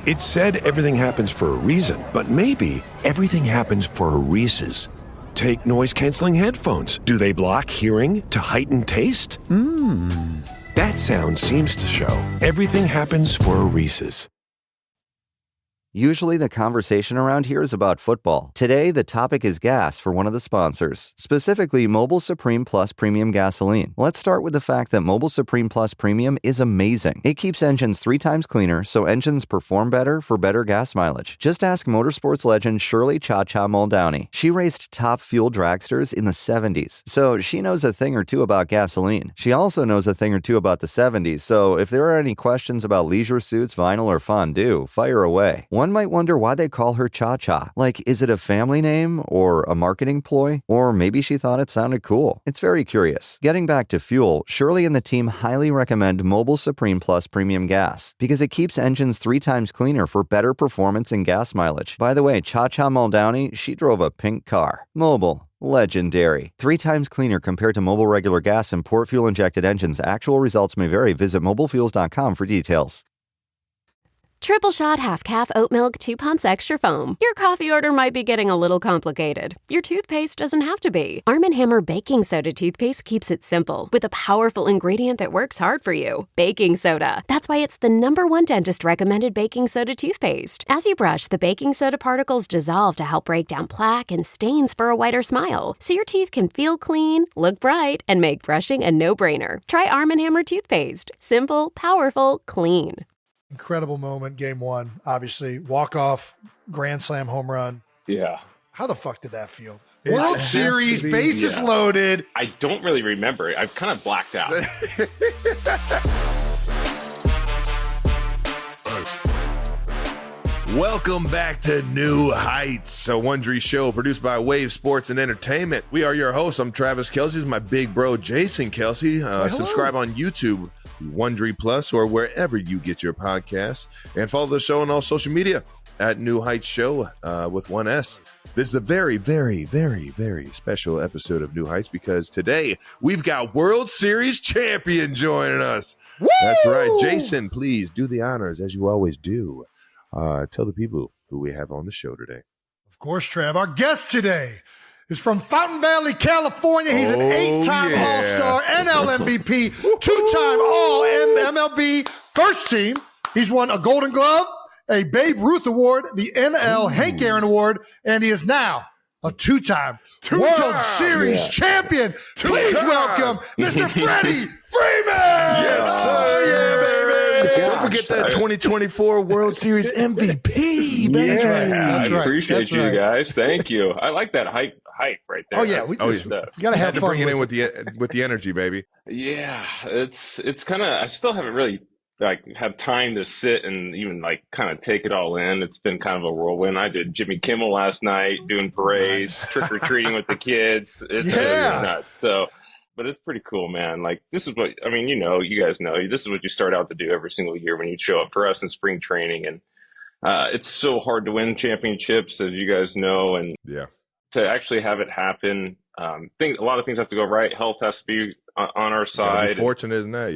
It said everything happens for a reason, but maybe everything happens for a Reese's. Take noise-canceling headphones. Do they block hearing to heighten taste? That sound seems to show everything happens for a Reese's. Usually the conversation around here is about football. Today, the topic is gas for one of the sponsors, specifically Mobile Supreme Plus Premium Gasoline. Let's start with the fact that Mobile Supreme Plus Premium is amazing. It keeps engines 3 times cleaner, so engines perform better for better gas mileage. Just ask motorsports legend Shirley Cha-Cha Muldowney. She raced top fuel dragsters in the 70s, so she knows a thing or two about gasoline. She also knows a thing or two about the 70s, so if there are any questions about leisure suits, vinyl, or fondue, fire away. One might wonder why they call her Cha-Cha. Like, is it a family name or a marketing ploy? Or maybe she thought it sounded cool. It's very curious. Getting back to fuel, Shirley and the team highly recommend Mobile Supreme Plus Premium Gas because it keeps engines 3 times cleaner for better performance and gas mileage. By the way, Cha-Cha Muldowney, she drove a pink car. Mobile. Legendary. 3 times cleaner compared to Mobile regular gas and port fuel injected engines. Actual results may vary. Visit mobilefuels.com for details. Triple shot half-calf oat milk 2 pumps extra foam. Your coffee order might be getting a little complicated. Your toothpaste doesn't have to be. Arm & Hammer Baking Soda toothpaste keeps it simple with a powerful ingredient that works hard for you. Baking soda. That's why it's the #1 dentist-recommended baking soda toothpaste. As you brush, the baking soda particles dissolve to help break down plaque and stains for a whiter smile, so your teeth can feel clean, look bright, and make brushing a no-brainer. Try Arm & Hammer toothpaste. Simple, powerful, clean. Incredible moment, game one, obviously. Walk-off, grand slam home run. Yeah. How the fuck did that feel? World Series, bases loaded. I don't really remember it. I've kind of blacked out. Welcome back to New Heights, a Wondery show produced by Wave Sports and Entertainment. We are your hosts. I'm Travis Kelce. This is my big bro, Jason Kelce. Subscribe on YouTube, Wondery Plus, or wherever you get your podcasts. And follow the show on all social media at New Heights Show with 1S. This is a very, very, very, very special episode of New Heights because today we've got World Series champion joining us. Woo! That's right. Jason, please do the honors as you always do. Tell the people who we have on the show today. Of course, Trav. Our guest today is from Fountain Valley, California. He's an 8-time All-Star, NL MVP, 2-time All-MLB first team. He's won a Golden Glove, a Babe Ruth Award, the NL Hank Aaron Award, and he is now a 2-time World Series champion. Please welcome Mr. Freddie Freeman. Yes, sir. Yeah, baby. Don't forget that 2024 World Series MVP, baby. That's right. I appreciate you guys. Thank you. I like that hype right there. Oh yeah, you got to have fun. Bring it in with the energy, baby. Yeah, it's kind of. I still haven't really have time to sit and even kind of take it all in. It's been kind of a whirlwind. I did Jimmy Kimmel last night, doing parades, trick or treating with the kids. It's really nuts. So. But it's pretty cool, man. This is what, you guys know, this is what you start out to do every single year when you show up for us in spring training. And it's so hard to win championships, as you guys know. And to actually have it happen, a lot of things have to go right. Health has to be on our side. Be fortunate in that,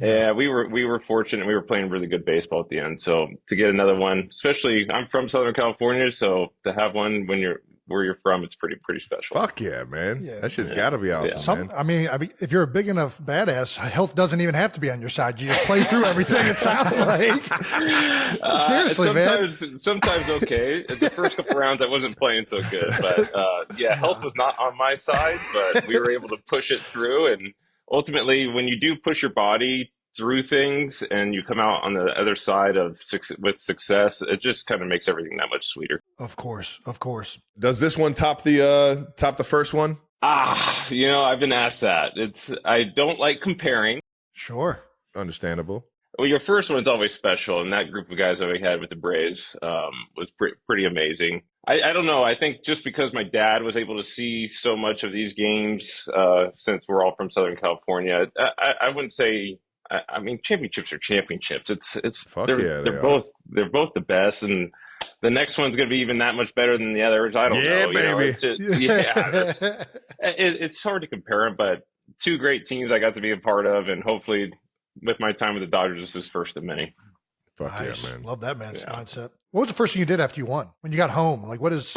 Yeah, we were fortunate. We were playing really good baseball at the end. So to get another one, especially I'm from Southern California, so to have one when you're where you're from, it's pretty special. Fuck yeah, man. Yeah, that shit's got to be awesome, man. I mean, if you're a big enough badass, health doesn't even have to be on your side. You just play through everything, it sounds like. Seriously, man. Sometimes okay. The first couple rounds, I wasn't playing so good. But, health was not on my side, but we were able to push it through. And ultimately, when you do push your body through things and you come out on the other side with success, it just kind of makes everything that much sweeter. Of course. Does this one top the first one? I've been asked that. I don't like comparing. Sure. Understandable. Well, your first one's always special, and that group of guys that we had with the Braves was pretty amazing. I don't know. I think just because my dad was able to see so much of these games, since we're all from Southern California, I wouldn't say. I mean, championships are championships. They're both the best, and the next one's going to be even that much better than the others. I don't know. Baby. It's hard to compare them, but two great teams I got to be a part of, and hopefully with my time with the Dodgers, this is first of many. Fuck Nice. yeah, man. Love that man's mindset. What was the first thing you did after you won? When you got home? Like, what is...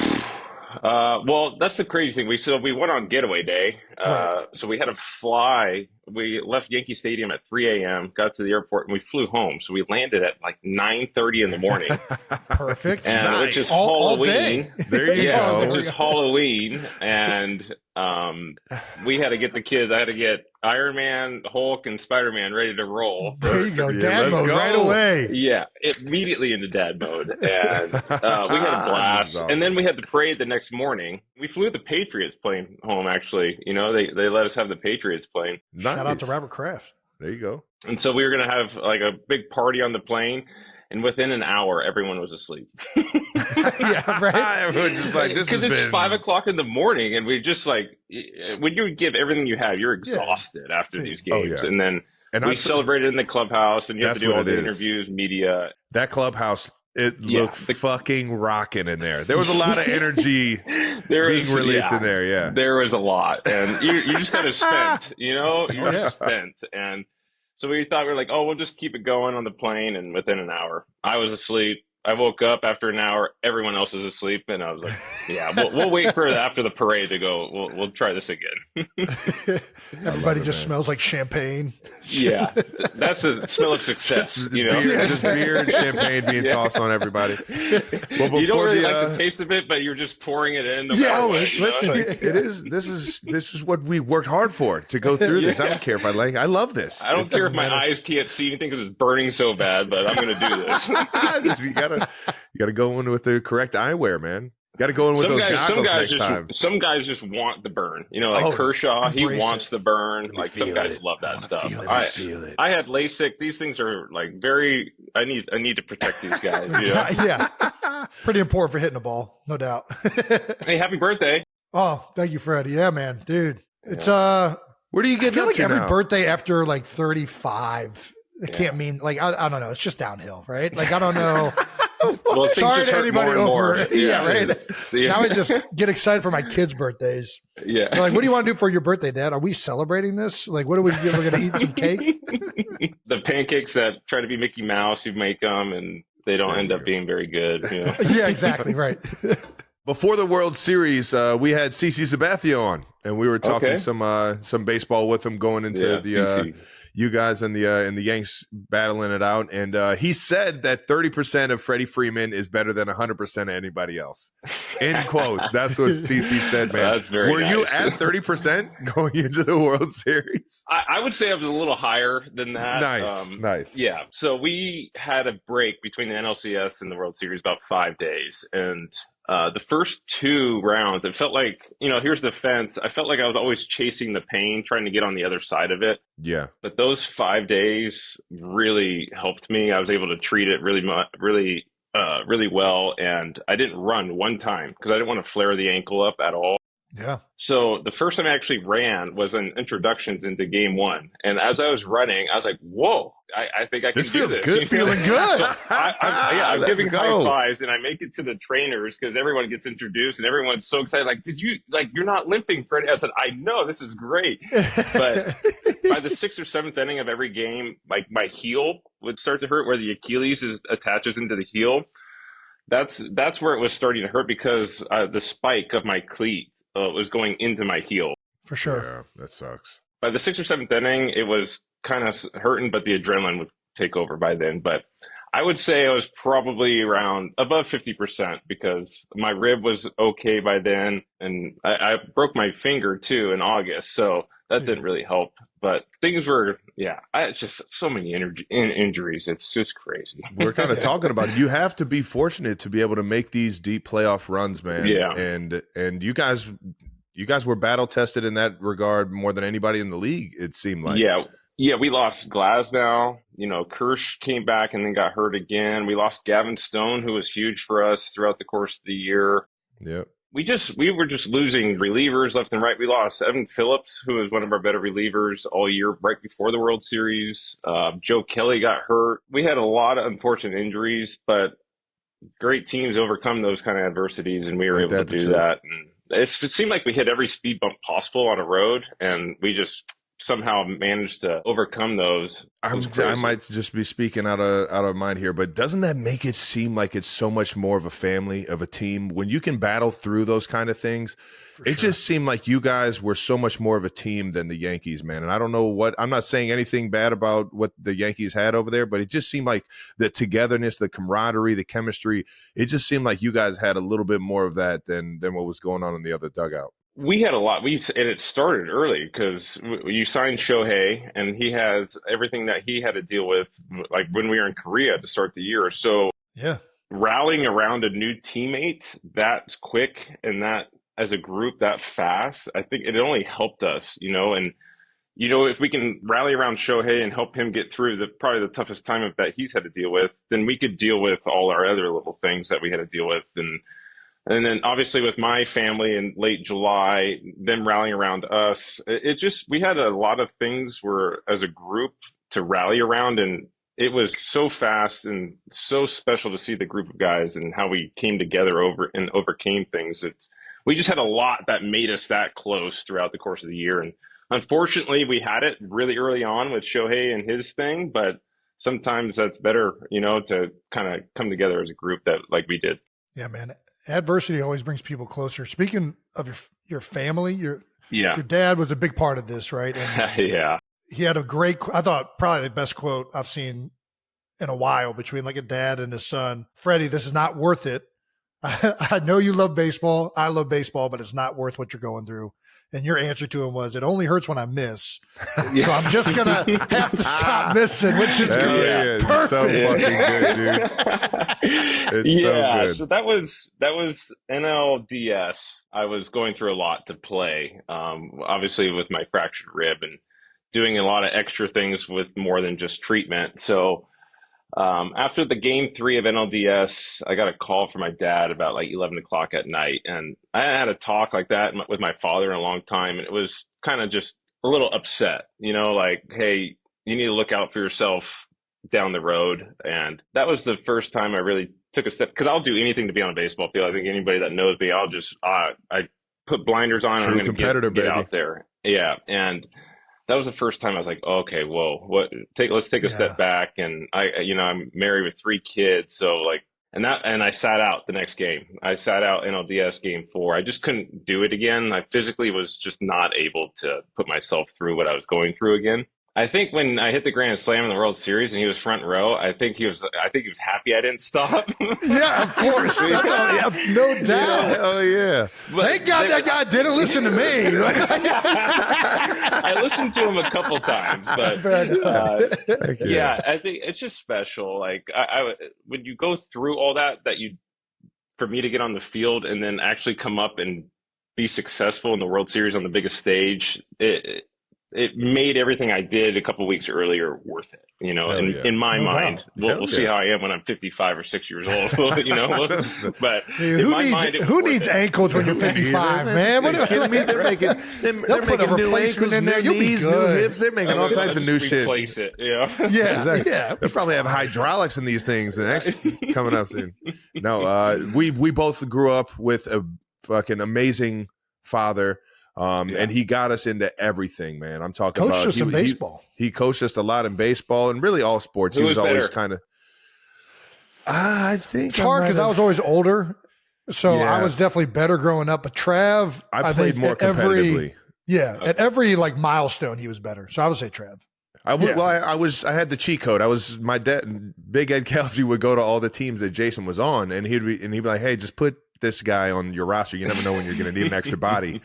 Well, that's the crazy thing. We went on getaway day. Right. So we had to fly. We left Yankee Stadium at 3 a.m., got to the airport, and we flew home. So we landed at like 9:30 in the morning. Perfect. And Nice. which is All Halloween. day. There you go. Which is Halloween. And we had to get the kids. I had to get Iron Man, Hulk, and Spider-Man ready to roll. There you go. Yeah, Dad let's mode go. right away. Yeah, immediately into dad mode. And we had a blast. This is awesome. And then we had the parade the next morning. We flew the Patriots plane home, actually. You know, they let us have the Patriots plane. Nice. Shout out to Robert Kraft. There you go. And so we were going to have like a big party on the plane. And within an hour, everyone was asleep. Yeah, right. Everyone's just like, this has Because it's been 5 o'clock in the morning, and we just like, when you give everything you have, you're exhausted after these Oh, games. yeah. And then And we I- celebrated in the clubhouse, and you have to That's do all what the it is. interviews, media. That clubhouse, it Yeah, looked fucking rocking in there. There was a lot of energy There being was- released yeah. in there. Yeah. There was a lot, and you just kind of spent, you know, you Oh, were yeah. spent, and so we thought we were like, oh, we'll just keep it going on the plane, and within an hour, I was asleep. I woke up after an hour. Everyone else was asleep, and I was like, "Yeah, we'll wait for after the parade to go. We'll try this again." Everybody just man. smells like champagne. Yeah, that's a smell of success. Just you know, beer, just beer and champagne being Yeah. tossed on everybody. Well, you don't before really the, like the taste of it, but you're just pouring it in. No Yeah, matter oh, what, you know? listen, it is. This is what we worked hard for to go through this. I Yeah. don't care if I like. I love this. I don't care if my eyes can't see anything because it's burning so bad, but I'm going to do this. you gotta go in with the correct eyewear, man. You gotta go in with those goggles next time. Some guys just want the burn. You know, like Kershaw, he embrace wants it. the burn. Like some feel guys it. love that stuff. Feel it. I had LASIK. These things are like very. I need to protect these guys. You know? Yeah. Pretty important for hitting the ball, no doubt. Hey, happy birthday! Oh, thank you, Freddie. Yeah, man. Dude. It's Where do you I get feel up like to every now? birthday after like 35, it can't mean like I don't know. It's just downhill, right? Like I don't know. Well, things Sorry just to hurt anybody more and more. over. Yeah, right. Yeah. Now I just get excited for my kids' birthdays. Yeah. They're like, what do you want to do for your birthday, Dad? Are we celebrating this? Like, what are we doing? We're going to eat some cake? The pancakes that try to be Mickey Mouse, you make them, and they don't end up being very good. You know? Yeah, exactly. Right. Before the World Series, we had CC Sabathia on, and we were talking Okay. some baseball with him going into Yeah, the CC. you guys and the Yanks battling it out. And he said that 30% of Freddie Freeman is better than 100% of anybody else. In quotes. That's what CC said, man. That's very Were you nice. at 30% going into the World Series? I would say I was a little higher than that. Nice, nice. Yeah. So we had a break between the NLCS and the World Series about 5 days. And the first two rounds, it felt like, you know, here's the fence. I felt like I was always chasing the pain, trying to get on the other side of it. Yeah. But those 5 days really helped me. I was able to treat it really well. And I didn't run one time because I didn't want to flare the ankle up at all. Yeah. So the first time I actually ran was in introductions into game one. And as I was running, I was like, whoa, I think I can This do feels this. good. You know? Feeling good. So I'm Let's giving go. high fives, and I make it to the trainers because everyone gets introduced and everyone's so excited. Like, you're not limping, Freddie? I said, I know, this is great. But by the 6th or 7th inning of every game, like my heel would start to hurt where the Achilles attaches into the heel. That's where it was starting to hurt because the spike of my cleat was going into my heel. For sure. Yeah, that sucks. By the 6th or 7th inning, it was kind of hurting, but the adrenaline would take over by then. But I would say I was probably around above 50% because my rib was okay by then. And I broke my finger too in August. So that didn't really help. But things were, it's just so many injuries. It's just crazy. We're kind of talking about it. You have to be fortunate to be able to make these deep playoff runs, man. Yeah. And you guys were battle tested in that regard more than anybody in the league, it seemed like. Yeah, we lost Glasnow. You know, Kirsch came back and then got hurt again. We lost Gavin Stone, who was huge for us throughout the course of the year. Yep. We were just losing relievers left and right. We lost Evan Phillips, who was one of our better relievers all year, right before the World Series. Joe Kelly got hurt. We had a lot of unfortunate injuries, but great teams overcome those kind of adversities, and we were able to do that. And it seemed like we hit every speed bump possible on a road, and we just somehow managed to overcome those. I might just be speaking out of mind here, but doesn't that make it seem like it's so much more of a family, of a team? When you can battle through those kind of things, it just seemed like you guys were so much more of a team than the Yankees, man. And I don't know I'm not saying anything bad about what the Yankees had over there, but it just seemed like the togetherness, the camaraderie, the chemistry, it just seemed like you guys had a little bit more of that than what was going on in the other dugout. We had a lot. And it started early because you signed Shohei, and he has everything that he had to deal with, like when we were in Korea to start the year. So yeah, rallying around a new teammate that quick and that as a group that fast, I think it only helped us, And if we can rally around Shohei and help him get through probably the toughest time that he's had to deal with, then we could deal with all our other little things that we had to deal with. And then obviously with my family in late July, them rallying around us, we had a lot of things as a group to rally around. And it was so fast and so special to see the group of guys and how we came together and overcame things. We just had a lot that made us that close throughout the course of the year. And unfortunately, we had it really early on with Shohei and his thing, but sometimes that's better, to kind of come together as a group like we did. Yeah, man. Adversity always brings people closer. Speaking of your family, your dad was a big part of this, right? And yeah. He had I thought probably the best quote I've seen in a while between like a dad and his son. Freddie, this is not worth it. I know you love baseball. I love baseball, but it's not worth what you're going through. And your answer to him was, it only hurts when I miss. So I'm just going to have to stop missing, which is good. Perfect. So fucking good, dude. It's so good. So that was NLDS. I was going through a lot to play, obviously with my fractured rib and doing a lot of extra things with more than just treatment. So after the game 3 of NLDS, I got a call from my dad about like 11 o'clock at night. And I hadn't had a talk like that with my father in a long time. And it was kind of just a little upset, like, hey, you need to look out for yourself down the road. And that was the first time I really took a step, because I'll do anything to be on a baseball field. I think anybody that knows me, I'll just, I put blinders on. True, I'm going to get out there. Yeah. And that was the first time I was like, okay, whoa, let's take a step back. And I'm married with 3 kids. So and I sat out the next game. I sat out NLDS game 4. I just couldn't do it again. I physically was just not able to put myself through what I was going through again. I think when I hit the grand slam in the World Series and he was front row, I think he was happy I didn't stop. Yeah, of course. No doubt. Oh yeah. Thank God that guy didn't listen to me. I listened to him a couple times, but yeah, I think it's just special. Like when you go through all that for me to get on the field and then actually come up and be successful in the World Series on the biggest stage, it made everything I did a couple of weeks earlier worth it, in my mind. We'll see how I am when I'm 55 or 6 years old, but dude, who needs ankles when you're 55, man? What are you kidding me? They're making new ankles, in there. New knees, new hips. They're making all types of new shit. Replace it, Yeah, exactly. Yeah. They probably have hydraulics in these things. The next coming up soon. No, we both grew up with a fucking amazing father. And he got us into everything, man. I'm talking coached about us in baseball. He coached us a lot in baseball and really all sports. He was always kind of. I think it's hard because I was always older, so I was definitely better growing up. But Trav, I played more competitively. At every milestone, he was better. So I would say Trav. I had the cheat code. My dad, Big Ed Kelsey, would go to all the teams that Jason was on, and he'd be like, "Hey, just put this guy on your roster. You never know when you're going to need an extra body."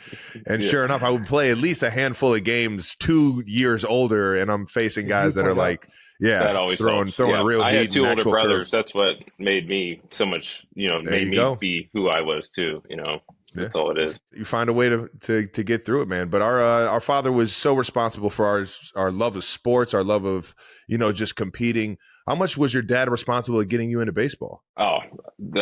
And sure enough, I would play at least a handful of games 2 years older, and I'm facing guys that are like, that always throwing real heat. I had 2 older brothers. Curve. That's what made me so much, made me be who I was too. That's all it is. You find a way to get through it, man. But our father was so responsible for our love of sports, our love of just competing. How much was your dad responsible at getting you into baseball? Oh,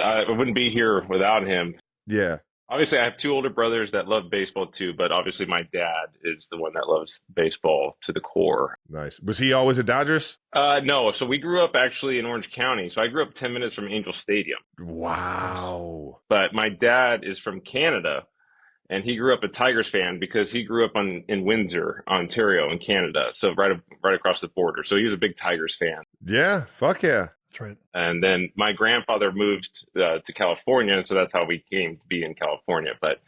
I wouldn't be here without him. Yeah. Obviously, I have 2 older brothers that love baseball too, but obviously my dad is the one that loves baseball to the core. Nice. Was he always a Dodgers? No. So we grew up actually in Orange County. So I grew up 10 minutes from Angel Stadium. Wow. But my dad is from Canada, and he grew up a Tigers fan because he grew up in Windsor, Ontario, in Canada, so right across the border. So he was a big Tigers fan. Yeah, fuck yeah. That's right. And then my grandfather moved to California, and so that's how we came to be in California. But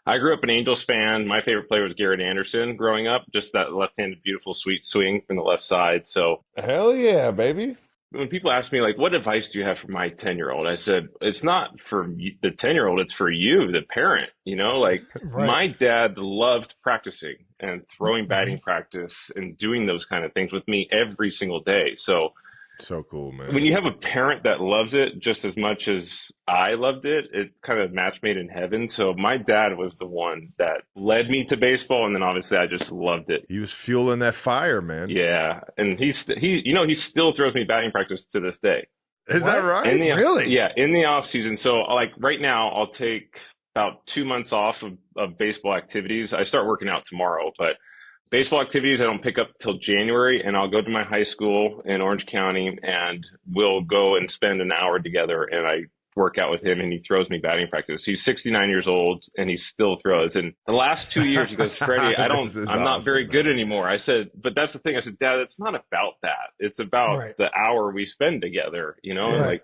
I grew up an Angels fan. My favorite player was Garrett Anderson growing up, just that left-handed, beautiful, sweet swing from the left side. So hell yeah, baby. When people ask me, like, what advice do you have for my 10-year-old? I said, it's not for the 10-year-old, it's for you, the parent. Like Right. My dad loved practicing and throwing batting practice and doing those kind of things with me every single day. So cool, man. when you have a parent that loves it just as much as I loved it, it kind of match made in heaven. So my dad was the one that led me to baseball, and then obviously I just loved it. He was fueling that fire, man. Yeah, and he still throws me batting practice to this day. Is that right? Really? Yeah, in the off season. So like right now, I'll take about 2 months off of baseball activities. I start working out tomorrow, but baseball activities I don't pick up till January, and I'll go to my high school in Orange County, and we'll go and spend an hour together, and I work out with him, and he throws me batting practice. He's 69 years old, and he still throws. And the last 2 years, he goes, Freddie, I'm not very good anymore. I said, but that's the thing. I said, Dad, it's not about that. It's about the hour we spend together, Like,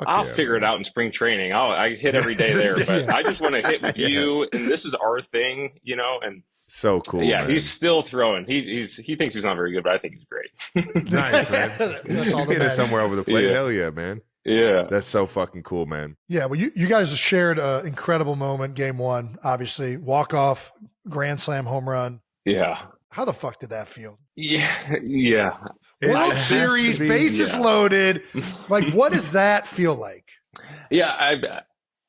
I'll figure it out in spring training. I hit every day there, but I just want to hit with you, and this is our thing, and so cool. Yeah, man. he's still throwing. He thinks he's not very good, but I think he's great. Nice, man. He's getting somewhere over the plate. Yeah. Hell yeah, man. Yeah. That's so fucking cool, man. Yeah, well, you guys have shared an incredible moment, game one, obviously. Walk-off, grand slam home run. Yeah. How the fuck did that feel? Yeah. World Series, bases loaded. Like, what does that feel like? Yeah,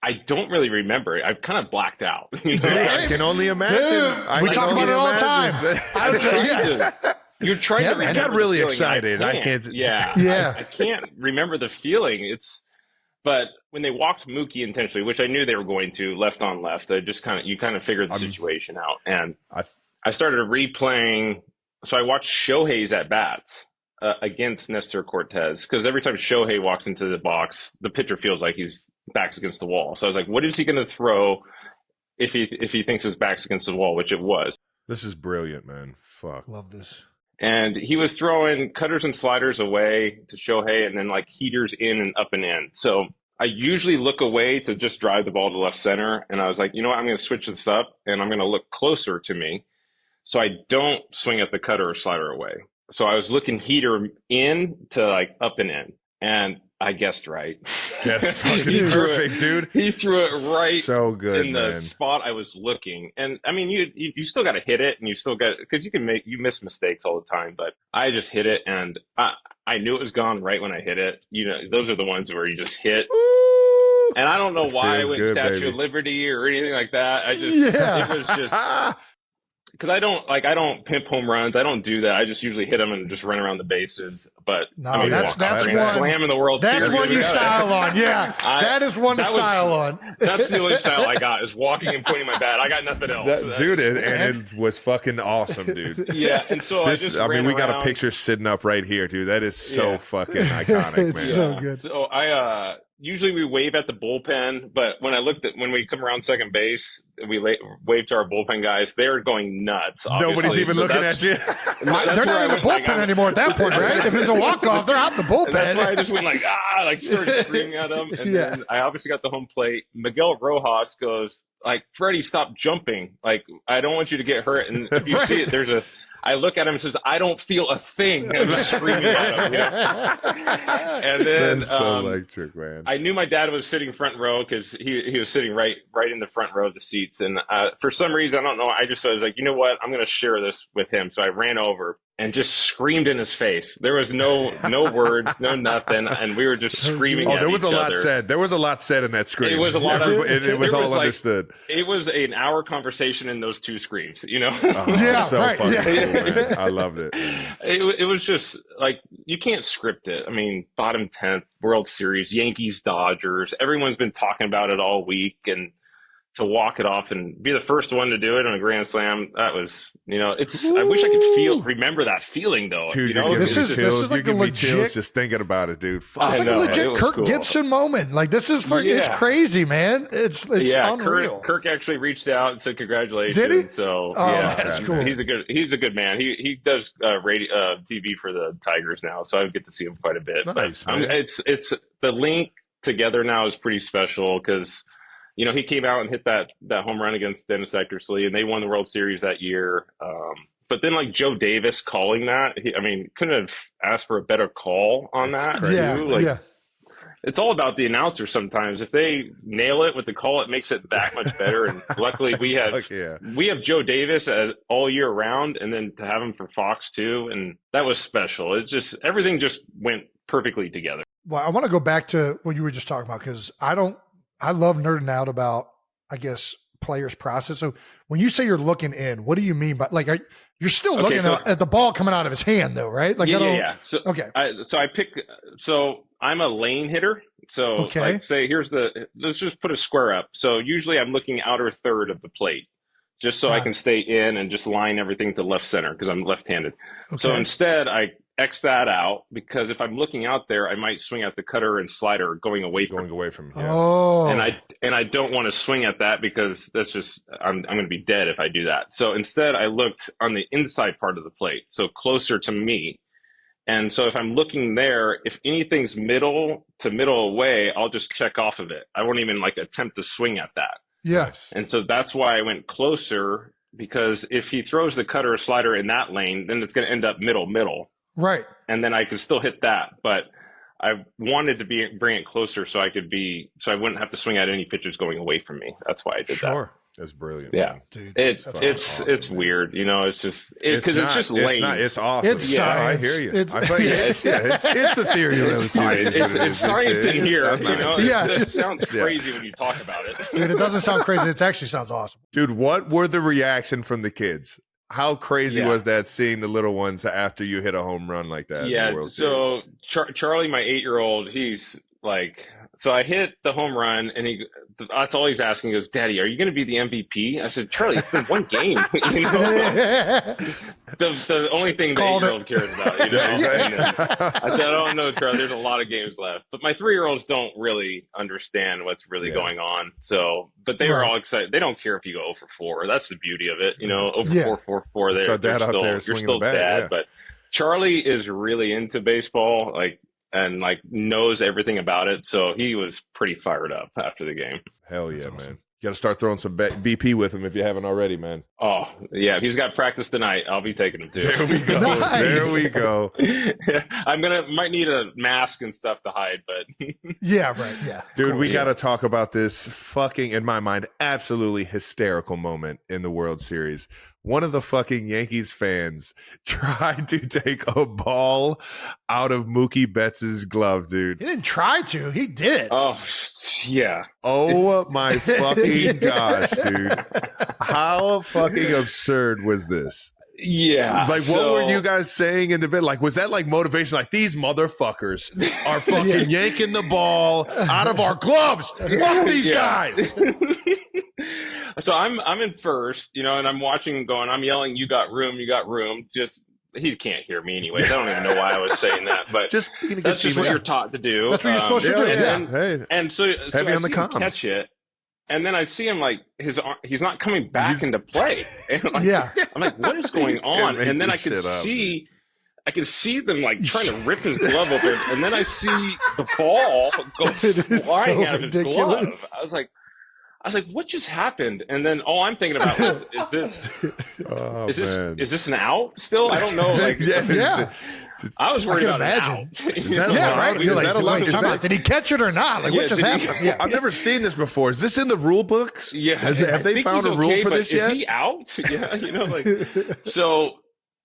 I don't really remember it. I've kind of blacked out. Dude, I can only imagine. We talk about it all the time. You're trying to remember. I got really excited. I can't. Yeah. I can't remember the feeling. But when they walked Mookie intentionally, which I knew they were going to, left on left, you kind of figured the situation out. And I started replaying. So I watched Shohei's at bats against Nestor Cortez, because every time Shohei walks into the box, the pitcher feels like he's back's against the wall. So I was like, what is he going to throw if he thinks his back's against the wall, which it was. This is brilliant, man. Fuck. Love this. And he was throwing cutters and sliders away to Shohei, and then like heaters in and up and in. So I usually look away to just drive the ball to left center. And I was like, you know what? I'm going to switch this up, and I'm going to look closer to me, so I don't swing at the cutter or slider away. So I was looking heater in to like up and in. And I guessed right. That's fucking perfect, dude. He threw it right so good in the spot I was looking. And I mean, you still got to hit it, and you still got, because you miss mistakes all the time. But I just hit it, and I knew it was gone right when I hit it. Those are the ones where you just hit. Woo! And I don't know why I went good, Statue baby. of Liberty or anything like that. It was just. Because I don't pimp home runs. I don't do that. I just usually hit them and just run around the bases. But no, that's one slam in the World Series. That's one you style on. Yeah, that is one to style on. That's the only style I got, is walking and pointing my bat. I got nothing else. Dude, and it was fucking awesome, dude. Yeah, and so we got a picture sitting up right here, dude. That is so fucking iconic, man. It's so good. So usually we wave at the bullpen, but when we come around second base, we wave to our bullpen guys. They're going nuts. Obviously. Nobody's even looking at you. They're not in the bullpen anymore at that point, right? If it's a walk-off, they're out the bullpen. And that's why I just went started screaming at them. And then I obviously got the home plate. Miguel Rojas goes, like, Freddie, stop jumping. Like, I don't want you to get hurt. And if you see it, I look at him and says, I don't feel a thing. And I'm just screaming at him. And then that's so electric, man. I knew my dad was sitting front row, because he was sitting right in the front row of the seats. And for some reason, I don't know, I was like, you know what? I'm going to share this with him. So I ran over and just screamed in his face. There was no words, no nothing. And we were just screaming at there was each a lot other. said. There was a lot said in that scream. It was a lot of it was all understood. It was an hour conversation in those two screams, Fucking cool, man. I loved it. It was just like, you can't script it. I mean, bottom 10th, World Series, Yankees, Dodgers. Everyone's been talking about it all week, and to walk it off and be the first one to do it on a grand slam, that was, I wish I could remember that feeling though. Dude, this is like a legit, just thinking about it, dude. it's like a legit Kirk Gibson moment. Like this is it's crazy, man. It's unreal. Kirk actually reached out and said congratulations. Did he? So that's cool. He's a good man. He does radio TV for the Tigers now, so I get to see him quite a bit. Nice, but it's the link together now is pretty special because he came out and hit that home run against Dennis Eckersley, and they won the World Series that year. But then, like Joe Davis calling that, couldn't have asked for a better call on that. Yeah. It's all about the announcer sometimes. If they nail it with the call, it makes it that much better. And luckily, we have Joe Davis all year round, and then to have him for Fox too, and that was special. Everything just went perfectly together. Well, I want to go back to what you were just talking about because I love nerding out about, I guess, players' process. So when you say you're looking in, what do you mean by you're still looking at the ball coming out of his hand though, right? Like So, So I'm a lane hitter. So let's just put a square up. So usually I'm looking outer third of the plate just so I can stay in and just line everything to left center because I'm left-handed. Okay. So instead I X that out because if I'm looking out there, I might swing at the cutter and slider going away from him. Yeah. Oh. And I don't want to swing at that because that's just I'm going to be dead if I do that. So instead I looked on the inside part of the plate, so closer to me. And so if I'm looking there, if anything's middle to middle away, I'll just check off of it. I won't even attempt to swing at that. Yes. And so that's why I went closer because if he throws the cutter or slider in that lane, then it's going to end up middle. Right. And then I could still hit that. But I wanted to bring it closer so I wouldn't have to swing at any pitches going away from me. That's why I did that. Sure. That's brilliant. Yeah. Dude, it's awesome, weird. It's just because it's just lame. It's awesome. It's science. I hear you. It's the theory. It's science in here. It sounds crazy when you talk about it. Dude, it doesn't sound crazy. It actually sounds awesome. Dude, what were the reaction from the kids? How crazy was that seeing the little ones after you hit a home run like that? Yeah. In the World Series? So Charlie, my 8-year-old, he's like, so I hit the home run and that's all he's asking. He goes, Daddy, are you going to be the MVP? I said, Charlie, it's been one game. The only thing the 8-year-old cares about. I said, oh no, Charlie, there's a lot of games left. But my 3-year-olds don't really understand what's really going on. So, but they were all excited. They don't care if you go 0-for-4. That's the beauty of it. 0-for-4. You're still dad. But Charlie is really into baseball. And knows everything about it. So he was pretty fired up after the game. Hell yeah, man. You got to start throwing some BP with him if you haven't already, man. Oh, yeah. If he's got practice tonight, I'll be taking him too. There we go. Nice. There we go. Might need a mask and stuff to hide, but. Yeah, right. Yeah. Dude, we got to talk about this fucking, in my mind, absolutely hysterical moment in the World Series. One of the fucking Yankees fans tried to take a ball out of Mookie Betts' glove, dude. He didn't try to. He did. Oh, yeah. Oh, my fucking gosh, dude. How fucking absurd was this? Yeah. What were you guys saying in the bit? Was that motivation? These motherfuckers are fucking yanking the ball out of our gloves. Fuck these guys. So I'm in first, and I'm watching him going, I'm yelling, you got room. Just, he can't hear me anyway. I don't even know why I was saying that, but that's just what you're taught to do. That's what you're supposed to do. And so heavy on the comms. Catch it. And then I see him he's not coming back into play. And I'm like, what is going on? And then I can see them trying to rip his glove open. And then I see the ball go flying out of his glove. I was like, what just happened? And then all I'm thinking about was, is this an out still? I don't know. I was worried about an out. Is that allowed? Is that allowed? Did he catch it or not? What just happened? I've never seen this before. Is this in the rule books? Yeah. Have they found a rule for this yet? Is he out? Yeah. So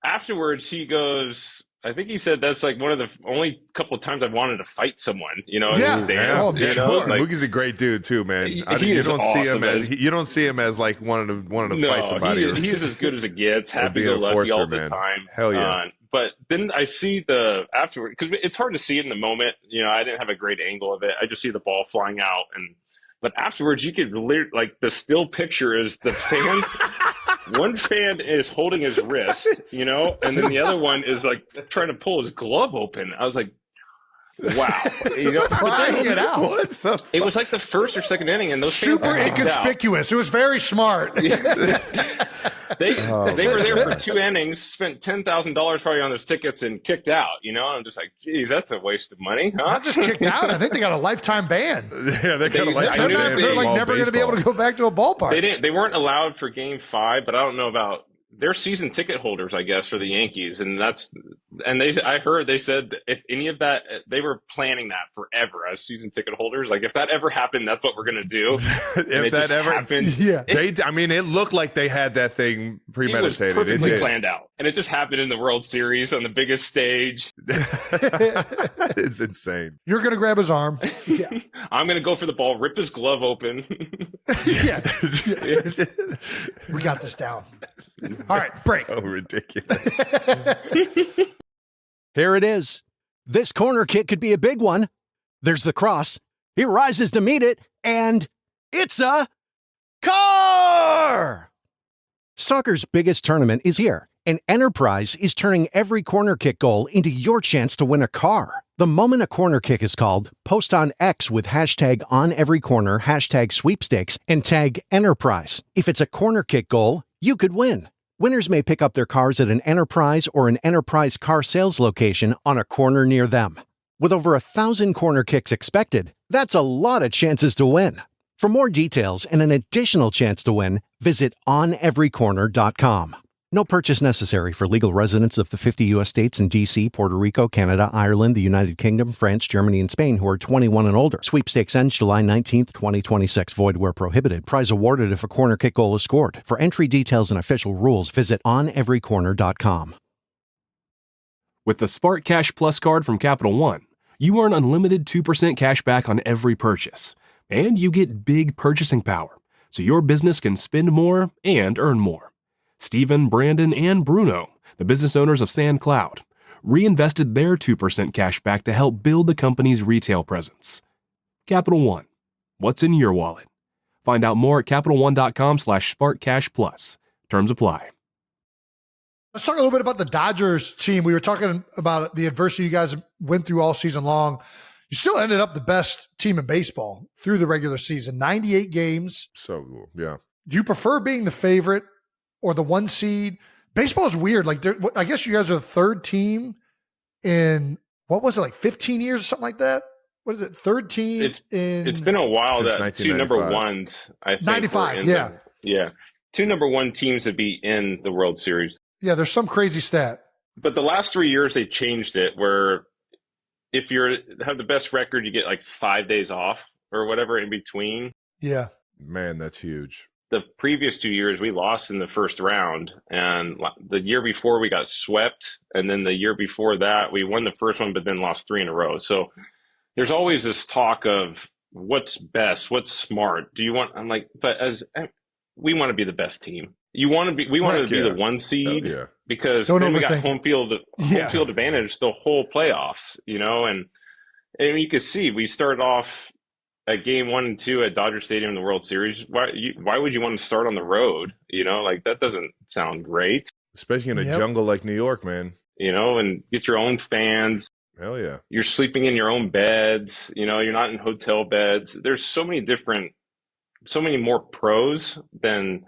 afterwards he goes, I think he said that's one of the only couple of times I've wanted to fight someone, in the stand. Sure. Mookie's a great dude too, man. You don't see him as wanting to fight somebody. He is as good as it gets. Happy go lucky all the time. Hell yeah. But then I see the afterward because it's hard to see it in the moment. I didn't have a great angle of it. I just see the ball flying out, But afterwards, you could like the still picture is the fans. One fan is holding his wrist, you know, and then the other one is like trying to pull his glove open. I was like, wow, you know, Prying it out. What the it was like the first or second inning, and those Super fans inconspicuous. It was very smart. They were there for 2 innings, spent $10,000 probably on those tickets, and kicked out. You know, and I'm just like, geez, that's a waste of money, huh? Not just kicked out. I think they got a lifetime ban. Yeah, they got a lifetime ban. They're like never going to be able to go back to a ballpark. They weren't allowed for Game 5, but I don't know about. They're season ticket holders, I guess, for the Yankees, and I heard they said if any of that, they were planning that forever as season ticket holders. Like if that ever happened, that's what we're gonna do. If that ever happened, yeah, I mean, it looked like they had that thing premeditated. It was perfectly planned out, and it just happened in the World Series on the biggest stage. It's insane. You're gonna grab his arm. Yeah, I'm gonna go for the ball, rip his glove open. Yeah. We got this down. All right, break. So ridiculous. Here it is. This corner kick could be a big one. There's the cross. He rises to meet it, and it's a car! Soccer's biggest tournament is here, and Enterprise is turning every corner kick goal into your chance to win a car. The moment a corner kick is called, post on X with hashtag #OnEveryCorner, hashtag sweepstakes, and tag Enterprise. If it's a corner kick goal, you could win. Winners may pick up their cars at an Enterprise or an Enterprise car sales location on a corner near them. With over 1,000 corner kicks expected, that's a lot of chances to win. For more details and an additional chance to win, visit oneverycorner.com. No purchase necessary for legal residents of the 50 U.S. states and D.C., Puerto Rico, Canada, Ireland, the United Kingdom, France, Germany, and Spain who are 21 and older. Sweepstakes ends July 19th, 2026. Void where prohibited. Prize awarded if a corner kick goal is scored. For entry details and official rules, visit oneverycorner.com. With the Spark Cash Plus card from Capital One, you earn unlimited 2% cash back on every purchase. And you get big purchasing power, so your business can spend more and earn more. Stephen, Brandon, and Bruno, the business owners of SandCloud, reinvested their 2% cash back to help build the company's retail presence. Capital One, what's in your wallet? Find out more at CapitalOne.com/SparkCashPlus. Terms apply. Let's talk a little bit about the Dodgers team. We were talking about the adversity you guys went through all season long. You still ended up the best team in baseball through the regular season, 98 games. So, yeah. Do you prefer being the favorite or the 1 seed? Baseball is weird. Like, I guess you guys are the third team in, what was it, like 15 years or something like that? What is it, third team it's been a while since that 2 number ones, I think. 95, yeah. Yeah. 2 number 1 teams to be in the World Series. Yeah, there's some crazy stat. But the last 3 years, they changed it where if you have the best record, you get like 5 days off or whatever in between. Yeah. Man, that's huge. The previous 2 years, we lost in the first round. And the year before, we got swept. And then the year before that, we won the first one, but then lost 3 in a row. So there's always this talk of what's best, what's smart. I'm like, but we want to be the best team. We wanted to be the 1 seed because then we got home field advantage the whole playoffs, you know, and you could see we started off at game 1 and 2 at Dodger Stadium in the World Series. Why would you want to start on the road? You know, like that doesn't sound great. Especially in a jungle like New York, man. You know, and get your own fans. Hell yeah. You're sleeping in your own beds. You know, you're not in hotel beds. There's so many more pros than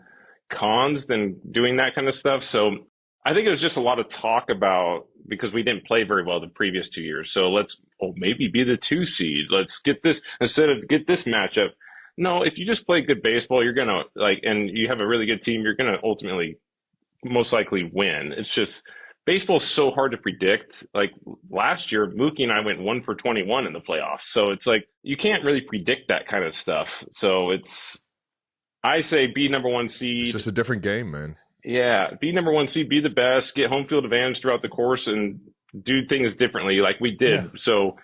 cons than doing that kind of stuff. So I think it was just a lot of talk about, because we didn't play very well the previous 2 years. So let's maybe be the 2 seed. Let's get this instead of get this matchup. No, if you just play good baseball, you're going to and you have a really good team, you're going to ultimately most likely win. It's just baseball is so hard to predict. Like last year, Mookie and I went 1 for 21 in the playoffs. So it's like, you can't really predict that kind of stuff. So I say be number 1 seed. It's just a different game, man. Yeah, be number 1 seed, be the best, get home field advantage throughout the course, and do things differently like we did. Yeah. So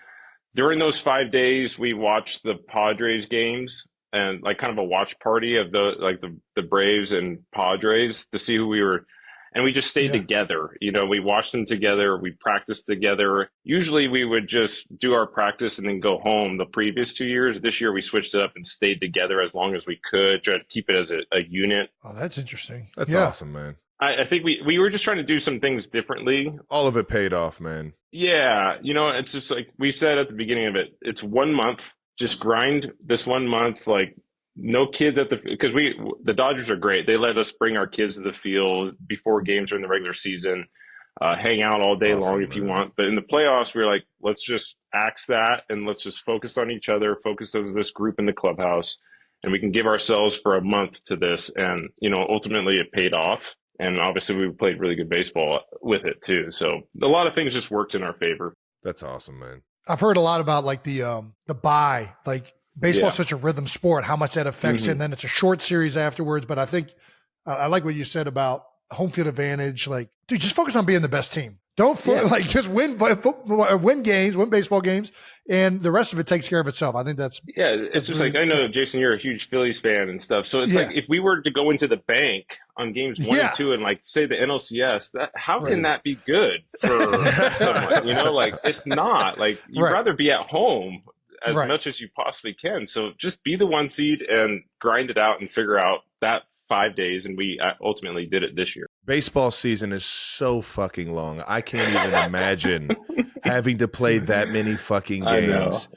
during those 5 days, we watched the Padres games and like kind of a watch party of the Braves and Padres to see who we were. And we just stayed together. We watched them together. We practiced together. Usually we would just do our practice and then go home the previous 2 years. This year we switched it up and stayed together as long as we could, try to keep it as a unit. Oh, that's interesting. That's awesome, man. I think we were just trying to do some things differently. All of it paid off, man. Yeah. It's just like we said at the beginning of it, it's 1 month. Just grind this 1 month, like no kids because the Dodgers are great. They let us bring our kids to the field before games during the regular season, hang out all day long if you want. But in the playoffs, we're like, let's just axe that and let's just focus on each other, focus on this group in the clubhouse, and we can give ourselves for a month to this. And, ultimately it paid off. And obviously we played really good baseball with it too. So a lot of things just worked in our favor. That's awesome, man. I've heard a lot about like the bye, like baseball's such a rhythm sport, how much that affects it. And then it's a short series afterwards. But I think I like what you said about home field advantage. Like, dude, just focus on being the best team. Don't just win games, win baseball games, and the rest of it takes care of itself. I think that's it's just really, like I know, Jason, you're a huge Phillies fan and stuff. So it's like if we were to go into the bank on games 1 and 2 and like say the NLCS, how can that be good for someone? Like it's not. Like you'd rather be at home as much as you possibly can. So just be the 1 seed and grind it out and figure out that 5 days, and we ultimately did it this year. Baseball season is so fucking long. I can't even imagine having to play that many fucking games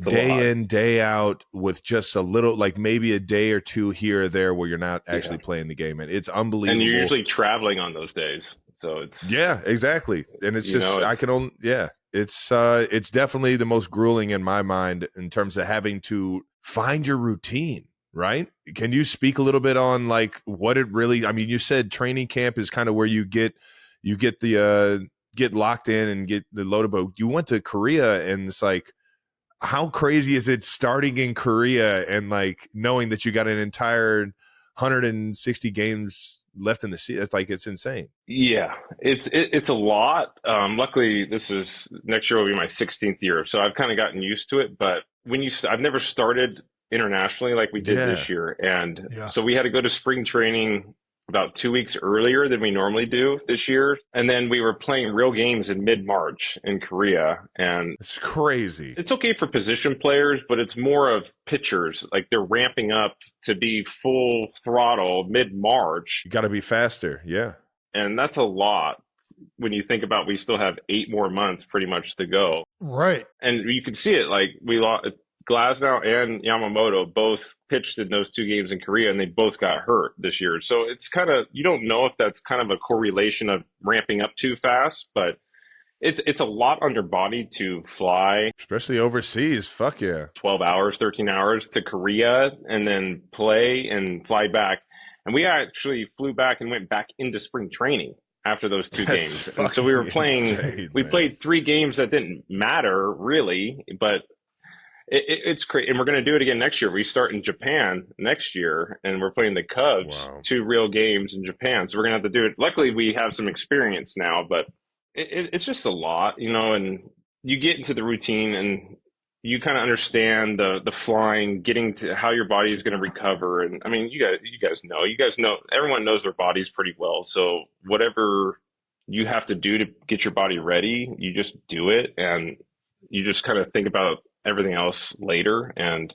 day in, day out with just a little, like maybe a day or two here or there where you're not actually playing the game. And it's unbelievable. And you're usually traveling on those days. So it's exactly. And it's just it's definitely the most grueling in my mind in terms of having to find your routine. Right? Can you speak a little bit on like what it really, I mean, you said training camp is kind of where you get the get locked in and get the loaded, but you went to Korea and it's like, how crazy is it starting in Korea and like knowing that you got an entire 160 games left in the season? It's like, it's insane. Yeah, it's a lot. Luckily next year will be my 16th year. So I've kind of gotten used to it, but I've never started internationally like we did this year. And so we had to go to spring training about 2 weeks earlier than we normally do this year. And then we were playing real games in mid-March in Korea. And it's crazy. It's okay for position players, but it's more of pitchers. Like they're ramping up to be full throttle mid-March. You got to be faster. Yeah. And that's a lot when you think about we still have 8 more months pretty much to go. Right. And you can see it, like we lost Glasnow and Yamamoto both pitched in those 2 games in Korea, and they both got hurt this year. So it's kind of, you don't know if that's kind of a correlation of ramping up too fast, but it's a lot on your body to fly. Especially overseas. Fuck yeah. 12 hours, 13 hours to Korea and then play and fly back. And we actually flew back and went back into spring training after those 2 games. And so we were playing, we played 3 games that didn't matter really, but it's crazy. And we're going to do it again next year. We start in Japan next year, and we're playing the Cubs, 2 real games in Japan. So we're going to have to do it. Luckily, we have some experience now, but it's just a lot, and you get into the routine and you kind of understand the flying, getting to how your body is going to recover. And I mean, you guys know, everyone knows their bodies pretty well. So whatever you have to do to get your body ready, you just do it. And you just kind of think about everything else later. And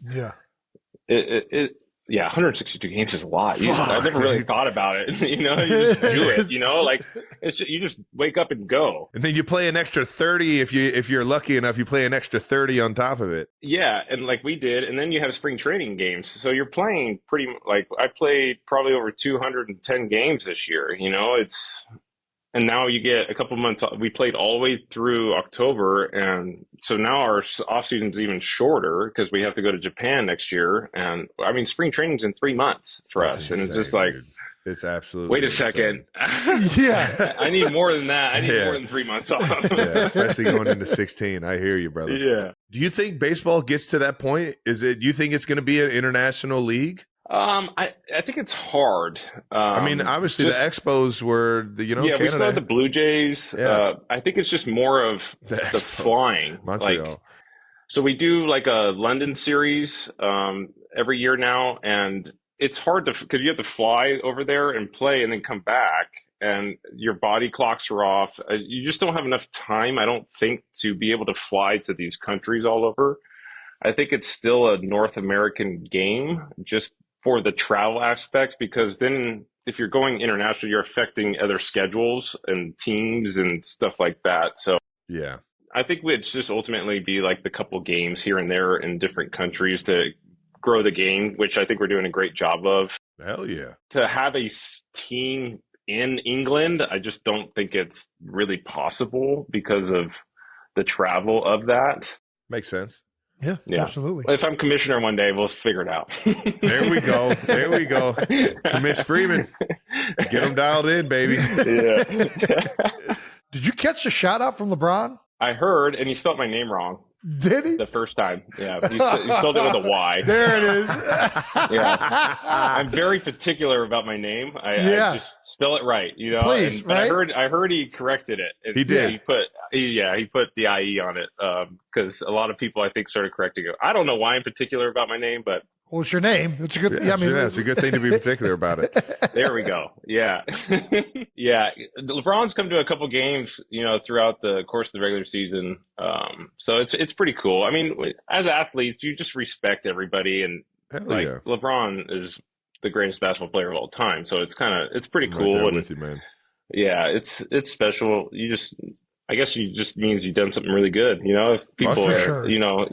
162 games is a lot. I've never really thought about it. You just do it. Like you just wake up and go. And then you play an extra 30 if you're lucky enough. You play an extra 30 on top of it. Yeah, and like we did, and then you have spring training games. So you're playing pretty like I played probably over 210 games this year. And now you get a couple months. We played all the way through October, and so now our off season is even shorter because we have to go to Japan next year. And I mean, spring training's in 3 months for us, insane, and it's just like, dude. It's absolutely. Wait a second. Yeah, I need more than that. I need more than 3 months off. Especially going into 16. I hear you, brother. Yeah. Do you think baseball gets to that point? Do you think it's going to be an international league? I think it's hard. I mean, obviously the Expos were Yeah, Canada. we still have the Blue Jays. Yeah. I think it's just more of the flying. Montreal. So we do like a London series every year now, and it's hard because you have to fly over there and play and then come back. and your body clocks are off. You just don't have enough time, I don't think, to be able to fly to these countries all over. I think it's still a North American game just for the travel aspect, because then if you're going international, you're affecting other schedules and teams and stuff like that. So yeah, I think we'd just ultimately be like the couple games here and there in different countries to grow the game, which I think we're doing a great job of. Hell yeah. To have a team in England, I just don't think it's really possible because of the travel of that. Makes sense. Yeah, absolutely. If I'm commissioner one day, we'll figure it out. There we go. There we go. Commiss Freeman. Get him dialed in, baby. Yeah. Did you catch the shout out from LeBron? I heard, and he spelled my name wrong. Did he? The first time. Yeah. He spelled it with a Y. There it is. Yeah. I'm very particular about my name. I just spell it right, you know. Please, right? I heard he corrected it. He did. He put the IE on it because a lot of people, I think, started correcting it. I don't know why I'm particular about my name, but well, it's your name. It's a good. It's a good thing to be particular about it. There we go. Yeah. Yeah. LeBron's come to a couple games, you know, throughout the course of the regular season. So it's pretty cool. I mean, as athletes, you just respect everybody, and LeBron is the greatest basketball player of all time. So it's pretty cool. Right and with you, man. Yeah, it's special. I guess you just means you've done something really good. You know, if people are, sure. you know,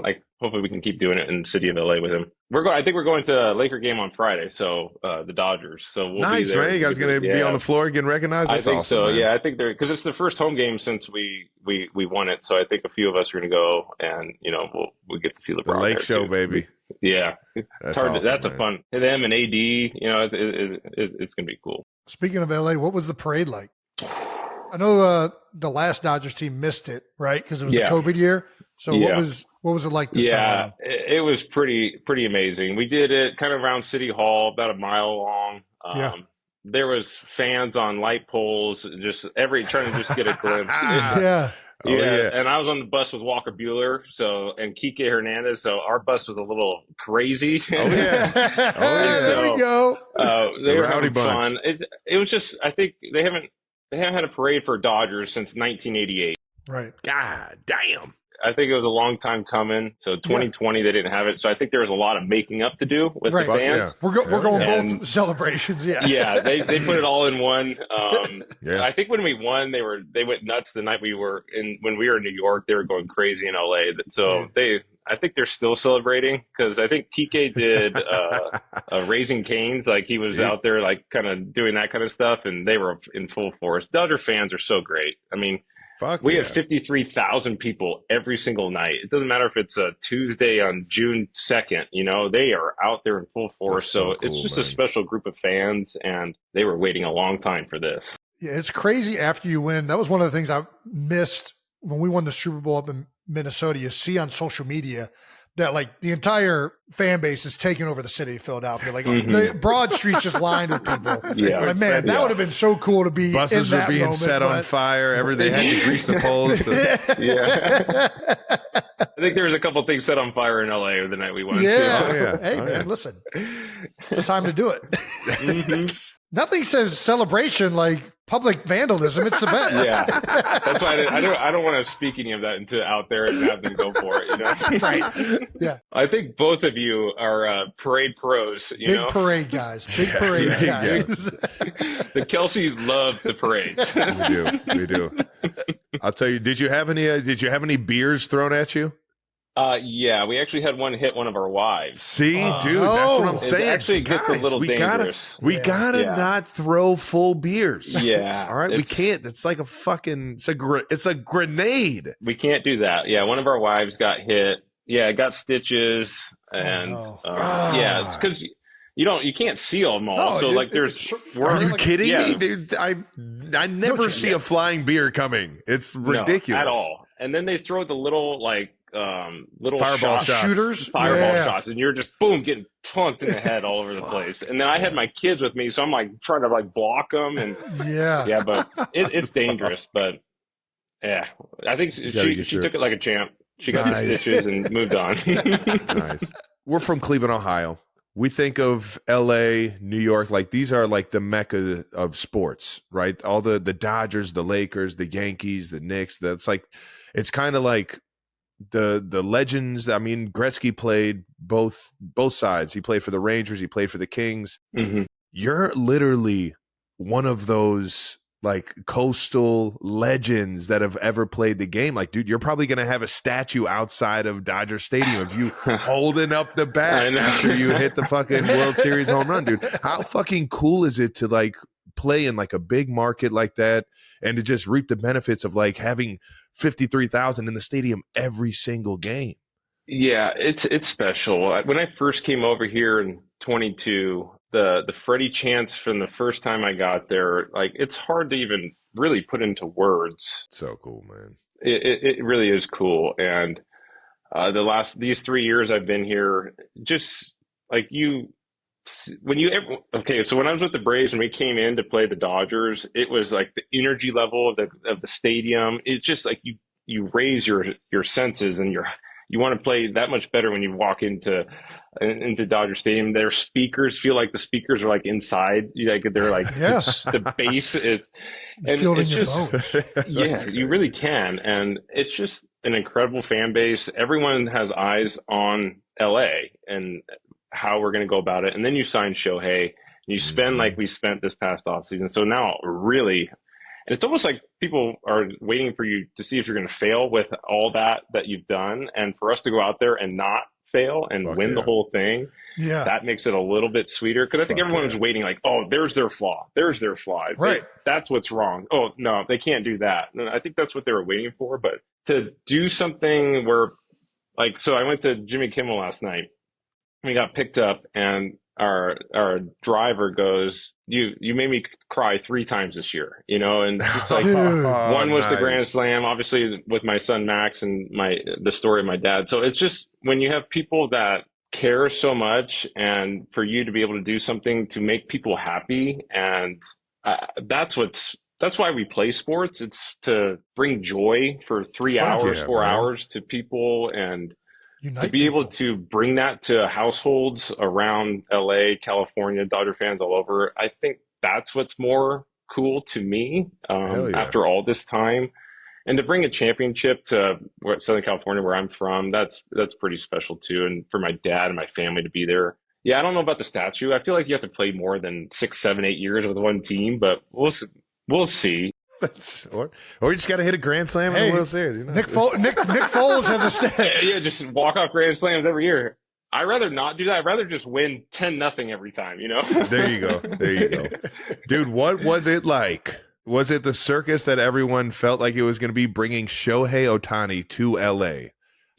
like hopefully we can keep doing it in the city of LA with him. I think we're going to a Laker game on Friday. So the Dodgers. So we'll nice, be there. man. You guys going to be on the floor getting recognized? That's I think awesome, so. man. Yeah, I think because it's the first home game since we won it. So I think a few of us are going to go, and you know, we'll get to see LeBron. The Lake there Show, too. baby. Yeah, That's hard. awesome, That's man. a fun. Them and AD, you know, it's going to be cool. Speaking of LA, what was the parade like? I know the last Dodgers team missed it, right? Because it was the COVID year. So what was it like this time around? It was pretty amazing. We did it kind of around City Hall, about a mile long. There was fans on light poles, just trying to just get a glimpse. Yeah. And I was on the bus with Walker Buehler, and Kike Hernandez, so our bus was a little crazy. There we go. They were having fun. It was just, I think they haven't had a parade for Dodgers since 1988. Right. God damn. I think it was a long time coming. So 2020, they didn't have it. So I think there was a lot of making up to do with the fans. Yeah. We're going both celebrations. Yeah. Yeah. They put it all in one. I think when we won, they went nuts the night when we were in New York. They were going crazy in LA. So I think they're still celebrating, because I think Kike did Raising Cane's, like he was out there like kind of doing that kind of stuff, and they were in full force. Dodger fans are so great. I mean, we have 53,000 people every single night. It doesn't matter if it's a Tuesday on June 2nd, you know, they are out there in full force. So cool, it's just a special group of fans, and they were waiting a long time for this. Yeah, it's crazy after you win. That was one of the things I missed when we won the Super Bowl up in Minnesota. You see on social media that like the entire fan base is taking over the city of Philadelphia. Like the Broad Street's just lined with people. Yeah, like, man, that would have been so cool to be. Buses in are that being moment, set on fire. They had to grease the poles. So. Yeah, I think there was a couple things set on fire in LA the night we won. Yeah. Hey, man, listen, it's the time to do it. Nothing says celebration like public vandalism. It's the best. Yeah, that's why I don't want to speak any of that out there and have them go for it. You know, right? Yeah. I think both of you are parade pros. Big parade guys. Big parade guys. The Kelceys love the parades. We do. I'll tell you. Did you have any beers thrown at you? Yeah, we actually had one hit one of our wives. See, dude, that's what I'm saying. It actually gets a little dangerous. We gotta not throw full beers. Yeah. All right, we can't. It's like it's a grenade. We can't do that. Yeah, one of our wives got hit. Yeah, got stitches, and it's because you can't see them all. No, so like, there's. Are you kidding me, yeah. dude? I never see a flying beer coming. It's ridiculous at all. And then they throw the little little fireball shots. Shooters, shots, and you're just boom getting punked in the head all over the place. And then I had my kids with me, so I'm like trying to like block them, and but it's dangerous. But yeah, I think she took it like a champ. She got the stitches and moved on. Nice. We're from Cleveland, Ohio. we think of LA, New York, like these are like the mecca of sports, right? All the Dodgers, the Lakers, the Yankees, the Knicks. That's like, it's kind of like the legends. I mean, Gretzky played both sides. He played for the Rangers, he played for the Kings. Mm-hmm. You're literally one of those like coastal legends that have ever played the game. Like, dude, you're probably going to have a statue outside of Dodger Stadium of you holding up the bat after you hit the fucking World Series home run, dude. How fucking cool is it to like play in like a big market like that and to just reap the benefits of like having 53,000 in the stadium every single game? Yeah, it's special. When I first came over here in 22, the Freddie chants from the first time I got there, like it's hard to even really put into words. So cool, man. It really is cool. And these 3 years I've been here, just like so when I was with the Braves and we came in to play the Dodgers, it was like the energy level of the stadium. It's just like you raise your senses and you want to play that much better when you walk into Dodger Stadium. Their speakers feel like the speakers are like inside. Like they're like it's the bass. It's just you really can, and it's just an incredible fan base. Everyone has eyes on LA and how we're going to go about it. And then you sign Shohei, and you spend like we spent this past offseason. So now really. And it's almost like people are waiting for you to see if you're going to fail with all that you've done. And for us to go out there and not fail and win the whole thing, that makes it a little bit sweeter. Because I think everyone was waiting like, oh, there's their flaw. There's their flaw. Right. That's what's wrong. Oh, no, they can't do that. And I think that's what they were waiting for. But to do something where, like, so I went to Jimmy Kimmel last night. We got picked up and our driver goes, you made me cry 3 times this year, and it's like one was the Grand Slam, obviously with my son Max, and the story of my dad. So it's just when you have people that care so much, and for you to be able to do something to make people happy, and that's why we play sports. It's to bring joy for 3 hours, 4 hours to people, and to be able to bring that to households around LA, California, Dodger fans all over, I think that's what's more cool to me after all this time. And to bring a championship to Southern California, where I'm from, that's pretty special too. And for my dad and my family to be there. Yeah, I don't know about the statue. I feel like you have to play more than 6, 7, 8 years with one team, but we'll see. Or you just got to hit a grand slam in the World Series. Nick Foles has a stat. Yeah, just walk off grand slams every year. I'd rather not do that. I'd rather just win 10-0 every time. There you go. Dude, what was it like? Was it the circus that everyone felt like it was going to be, bringing Shohei Ohtani to LA?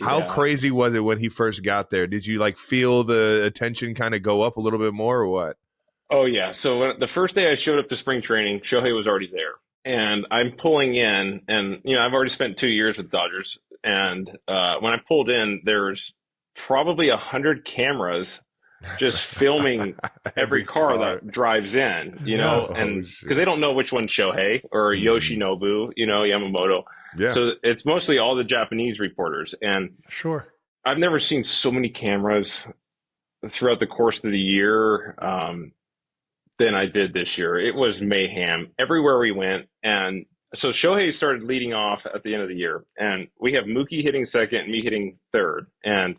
How crazy was it when he first got there? Did you like feel the attention kind of go up a little bit more, or what? Oh yeah. So the first day I showed up to spring training, Shohei was already there. And I'm pulling in, and I've already spent 2 years with Dodgers. And when I pulled in, there's probably 100 cameras just filming every car that drives in, and because they don't know which one's Shohei or Yoshinobu, Yamamoto. Yeah. So it's mostly all the Japanese reporters. And I've never seen so many cameras throughout the course of the year than I did this year. It was mayhem everywhere we went. And so Shohei started leading off at the end of the year, and we have Mookie hitting second and me hitting third. And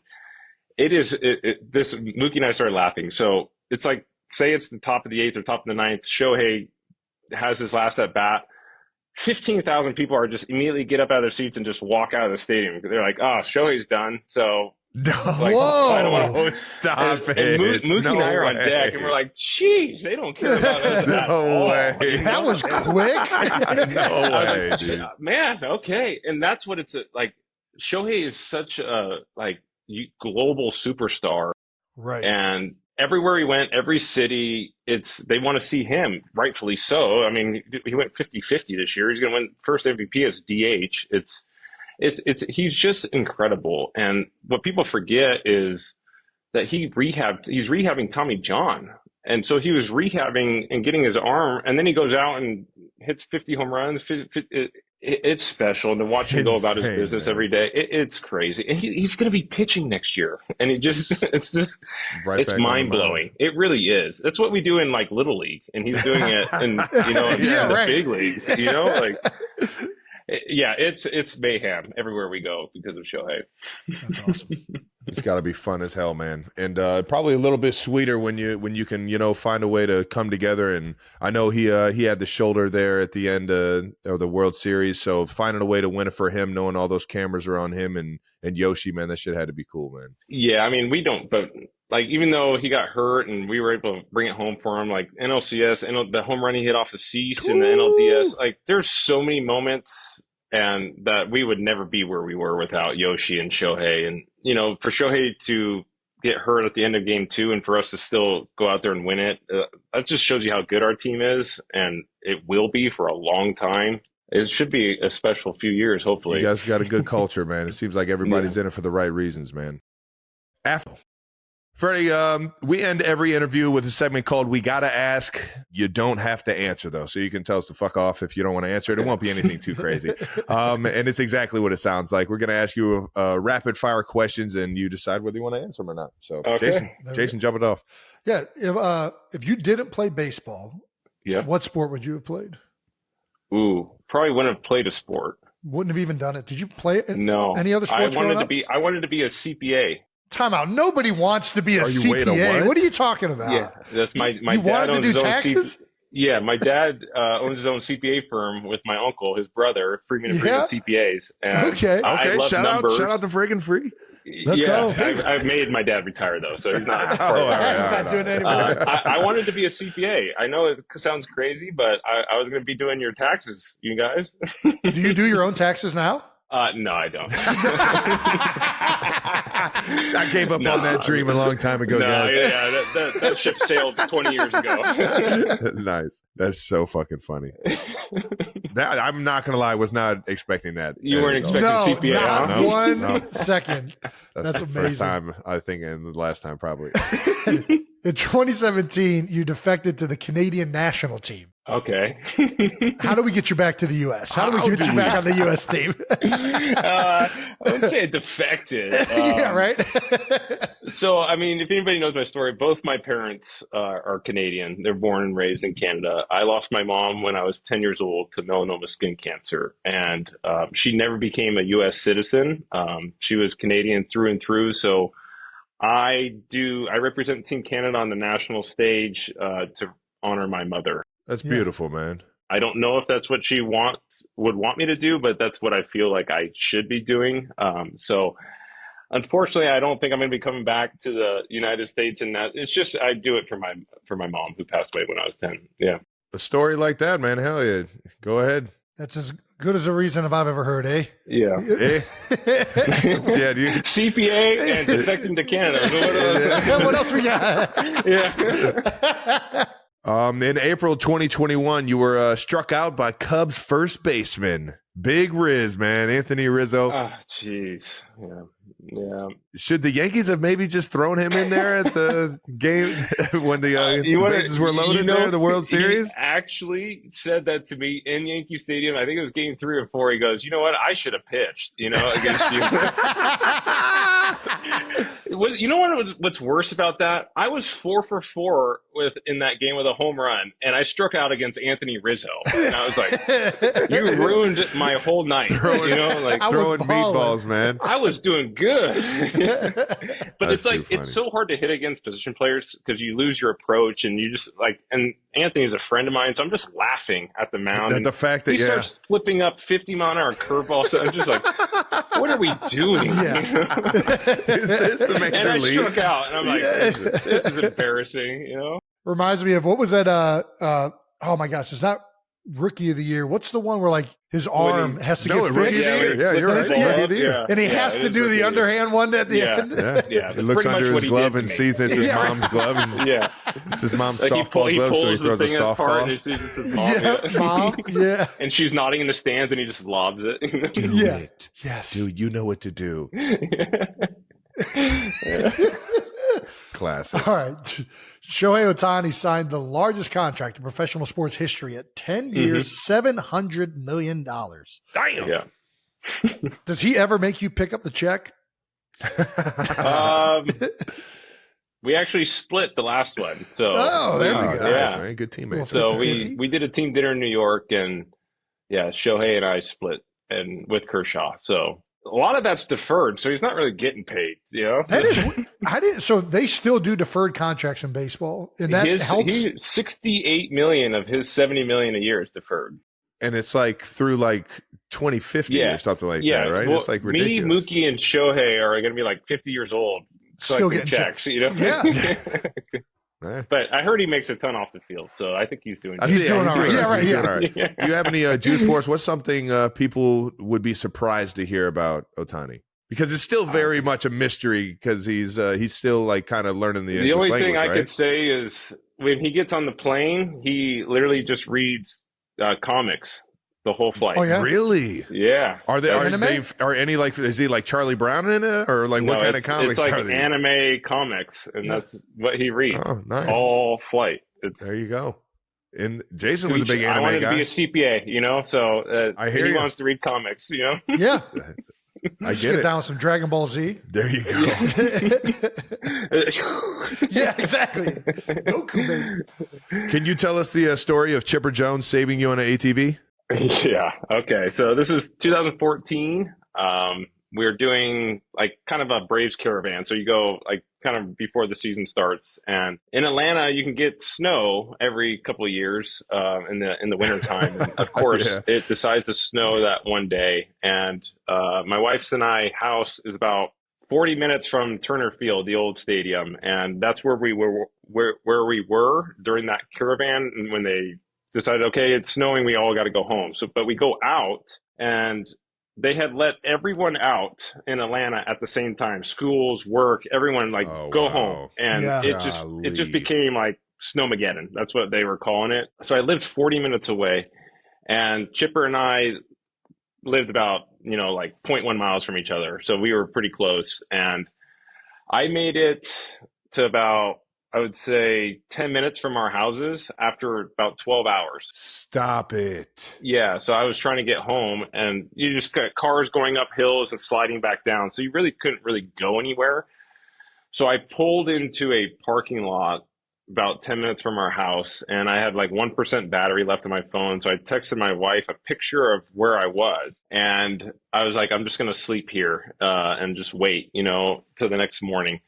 this Mookie and I started laughing. So it's like, say it's the top of the 8th or top of the 9th, Shohei has his last at bat. 15,000 people are just immediately get up out of their seats and just walk out of the stadium. They're like, oh, Shohei's done. So whoa, stop it. And Mookie and I are on deck, and we're like, geez, they don't care about us at all. Way. That was quick. No way, like, dude. Man, okay. And that's what it's like. Shohei is such a global superstar. Right. And everywhere he went, every city, they want to see him, rightfully so. I mean, he went 50-50 this year. He's going to win first MVP as DH. He's just incredible. And what people forget is that he's rehabbing Tommy John. And so he was rehabbing and getting his arm, and then he goes out and hits 50 home runs. It's special, and to watch him go about his Insane, business man. every day, it's crazy. And he's going to be pitching next year, and it's Right it's back on the mind blowing. It really is. That's what we do in like Little League, and he's doing it in Yeah, the right. big leagues. You know, like it's mayhem everywhere we go because of Shohei. That's awesome. It's got to be fun as hell, man, and probably a little bit sweeter when you can find a way to come together. And I know he had the shoulder there at the end of the World Series, so finding a way to win it for him, knowing all those cameras are on him and Yoshi, man, that shit had to be cool, man. Yeah, I mean, we don't, but like even though he got hurt and we were able to bring it home for him, like NLCS, the home run he hit off the Cease and the NLDS, like there's so many moments. And that we would never be where we were without Yoshi and Shohei. And, for Shohei to get hurt at the end of game 2 and for us to still go out there and win it, that just shows you how good our team is. And it will be for a long time. It should be a special few years, hopefully. You guys got a good culture, man. It seems like everybody's in it for the right reasons, man. Freddie, we end every interview with a segment called We Gotta Ask. You don't have to answer, though, so you can tell us to fuck off if you don't want to answer it. It won't be anything too crazy. And it's exactly what it sounds like. We're going to ask you rapid-fire questions, and you decide whether you want to answer them or not. So, Okay. Jason, jump it off. Yeah. If you didn't play baseball, what sport would you have played? Ooh, probably wouldn't have played a sport. Wouldn't have even done it. Did you play it? No. Any other sports growing up? I wanted to be a CPA. Time out. Nobody wants to be a CPA. wait, a what? What are you talking about? Yeah, that's my You dad wanted to owns do his own taxes? Yeah, my dad owns his own CPA firm with my uncle, his brother, Freeman and Freeman CPAs. And Okay. I love shout numbers. out to friggin' Free. Let's go. go. I've made my dad retire though, so he's not. All right. Not doing it anymore. I wanted to be a CPA. I know it sounds crazy, but I was going to be doing your taxes, you guys. Do you do your own taxes now? No, I don't. I gave up on that dream a long time ago, guys. That ship sailed 20 years ago. Nice. That's so fucking funny. I'm not going to lie, I was not expecting that. You weren't expecting CPA, not huh? one second. That's the amazing. first time, I think, and the last time probably. In 2017, you defected to the Canadian national team. Okay. How do we get you back to the U.S.? How do we get you back on the U.S. team? I wouldn't say I defected. Yeah, right? So, I mean, if anybody knows my story, both my parents are Canadian. They're born and raised in Canada. I lost my mom when I was 10 years old to melanoma skin cancer, and she never became a U.S. citizen. She was Canadian through and through, so I represent Team Canada on the national stage to honor my mother. That's beautiful, man. I don't know if that's what she would want me to do, but that's what I feel like I should be doing. So unfortunately, I don't think I'm going to be coming back to the United States, and that it's just I do it for my mom who passed away when I was 10. Yeah. A story like that, man. Hell yeah. Go ahead. That's as good as a reason if I've ever heard, eh? Yeah. Yeah, dude. CPA and defecting to Canada. What else we got? Yeah. In April 2021, you were struck out by Cubs first baseman, Big Riz, man, Anthony Rizzo. Oh, jeez. Yeah. Should the Yankees have maybe just thrown him in there at the game when the bases were loaded there in the World Series? He actually said that to me in Yankee Stadium. I think it was game 3 or 4. He goes, "You know what? I should have pitched, against you." You know what's worse about that? I was 4 for 4 in that game with a home run, and I struck out against Anthony Rizzo. And I was like, "You ruined my whole night." Throwing meatballs, man. I was doing good. But it's like funny. it's so hard to hit against position players because you lose your approach, and you just and Anthony's a friend of mine, so I'm just laughing at the mound. The fact that he starts flipping up 50-mile-an-hour curveballs, so I'm just like, what are we doing? Is this the major and I league? struck out, and I'm like, this is embarrassing, Reminds me of what was that? Oh my gosh, it's not Rookie of the Year. What's the one where his arm has to get Rookie of the fixed? Year. Yeah, you're right. Rookie of the Year. And he has to do the underhand one at the end. Yeah. He looks under his glove and sees it's his mom's glove. And it's his mom's softball glove, so he throws a softball. And he sees it's his mom. Mom. Yeah. And she's nodding in the stands, and he just lobs it. Do it. Yes. Do you know what to do? Classic. All right. Shohei Ohtani signed the largest contract in professional sports history at 10 years, $700 million. Damn. Yeah. Does he ever make you pick up the check? We actually split the last one. So there we go. Nice, Yeah. man. Good teammates. So we did a team dinner in New York, and Shohei and I split, and with Kershaw. So a lot of that's deferred, so he's not really getting paid. That is, so they still do deferred contracts in baseball, and that helps. 68 million of his 70 million a year is deferred, and it's like through like 2050 or something like that, right? Well, it's like ridiculous. Me, Mookie, and Shohei are going to be like 50 years old, still getting checks. Yeah. But I heard he makes a ton off the field, so I think he's doing. He's doing all right. Yeah, right. Yeah. All right. Do you have any juice for us? What's something people would be surprised to hear about Ohtani? Because it's still very much a mystery. Because he's still like kind of learning the English only language, thing I right? could say is when he gets on the plane, he literally just reads comics the whole flight. Oh yeah, really? Yeah. Are any like, is he like Charlie Brown in it, or like what kind of comics it's like are these? anime comics, and that's what he reads. Oh, nice. All flight. There you go. And Jason was a big anime guy. I wanted to be a CPA, so I hear he you. wants to read comics, Yeah. I Just get get it. down with some Dragon Ball Z. There you go. Yeah, exactly. Goku, baby. Can you tell us the story of Chipper Jones saving you on an ATV? Yeah. Okay. So this is 2014. We're doing like kind of a Braves caravan. So you go like kind of before the season starts, and in Atlanta you can get snow every couple of years in the wintertime. And of course, it decides to snow that one day, and my wife's and I house is about 40 minutes from Turner Field, the old stadium, and that's where we were during that caravan. And when they decided, okay, it's snowing, we all got to go home. So, but we go out, and they had let everyone out in Atlanta at the same time. Schools, work, everyone go home. And it just became like Snowmageddon. That's what they were calling it. So I lived 40 minutes away, and Chipper and I lived about, like 0.1 miles from each other. So we were pretty close. And I made it to about, I would say 10 minutes from our houses after about 12 hours. Stop it. Yeah. So I was trying to get home, and you just got cars going up hills and sliding back down. So you really couldn't really go anywhere. So I pulled into a parking lot about 10 minutes from our house, and I had like 1% battery left on my phone. So I texted my wife a picture of where I was, and I was like, I'm just going to sleep here and just wait, till the next morning.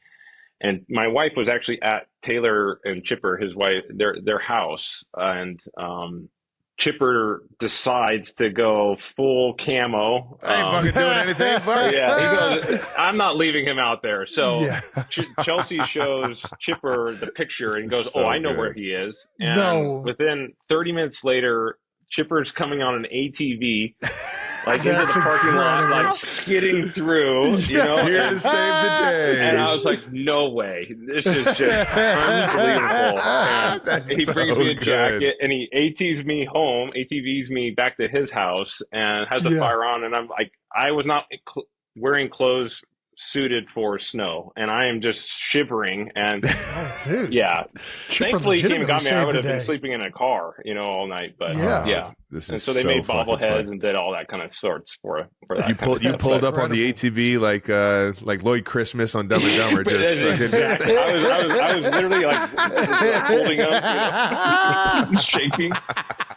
And my wife was actually at Taylor and Chipper, his wife, their house. And Chipper decides to go full camo. I ain't fucking doing anything. Fuck. Yeah, he goes, I'm not leaving him out there. So Chelsea shows Chipper the picture and goes, I know where he is. And within 30 minutes later, Chipper's coming on an ATV, like into the parking lot, like skidding through, here to save the day. And I was like, no way. This is just unbelievable. And he brings me a jacket, and he ATVs me back to his house, and has a fire on. And I'm like, I was not wearing clothes suited for snow, and I am just shivering. And thankfully he came and got me. I would have been sleeping in a car, all night. But and so they made bobbleheads and did all that kind of sorts for that. You pulled up on the ATV like Lloyd Christmas on Dumb and Dumber. Just exactly. I was literally like holding up, shaking.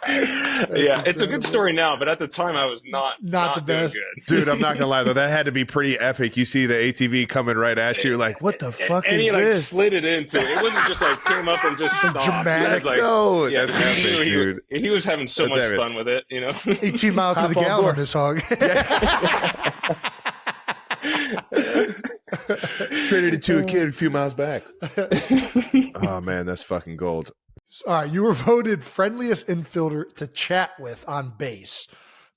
It's a good story now, but at the time I was not the best. Good. Dude, I'm not gonna lie though, that had to be pretty epic. You see the ATV coming right at you, like, what the fuck and is he this? slid it into it. It wasn't just like came up and just stopped. Dramatic. Let's go. That's epic, dude. He was having so much fun with it, 18 miles to the gallon on this hog. Traded it to a kid a few miles back. Oh man, that's fucking gold. All right, you were voted friendliest infielder to chat with on base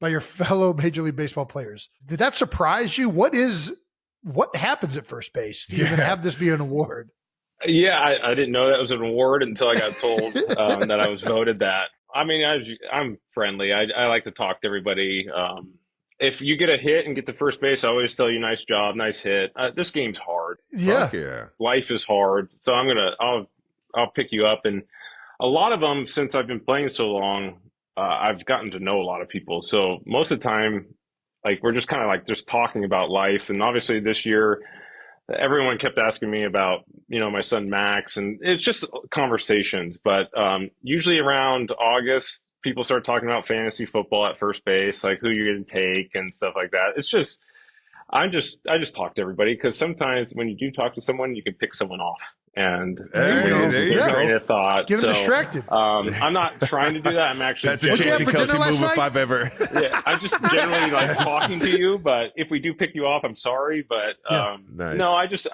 by your fellow Major League Baseball players. Did that surprise you? What happens at first base to even have this be an award? Yeah, I didn't know that was an award until I got told that I was voted that. I mean, I'm friendly. I like to talk to everybody. if you get a hit and get to first base, I always tell you, nice job, nice hit. This game's hard. Yeah. Fuck yeah. Life is hard. So I'll pick you up. And a lot of them, since I've been playing so long, I've gotten to know a lot of people. So most of the time, like, we're just kind of like just talking about life. And obviously this year, everyone kept asking me about, my son Max, and it's just conversations. But usually around August, people start talking about fantasy football at first base, like who you're going to take and stuff like that. It's just, I just talk to everybody, because sometimes when you do talk to someone, you can pick someone off. And there you go. Train of thought. Get them distracted. I'm not trying to do that. I'm actually That's a Jason Kelsey move if I've ever. Yeah, I'm just generally like talking to you. But if we do pick you off, I'm sorry. But Nice. no, I just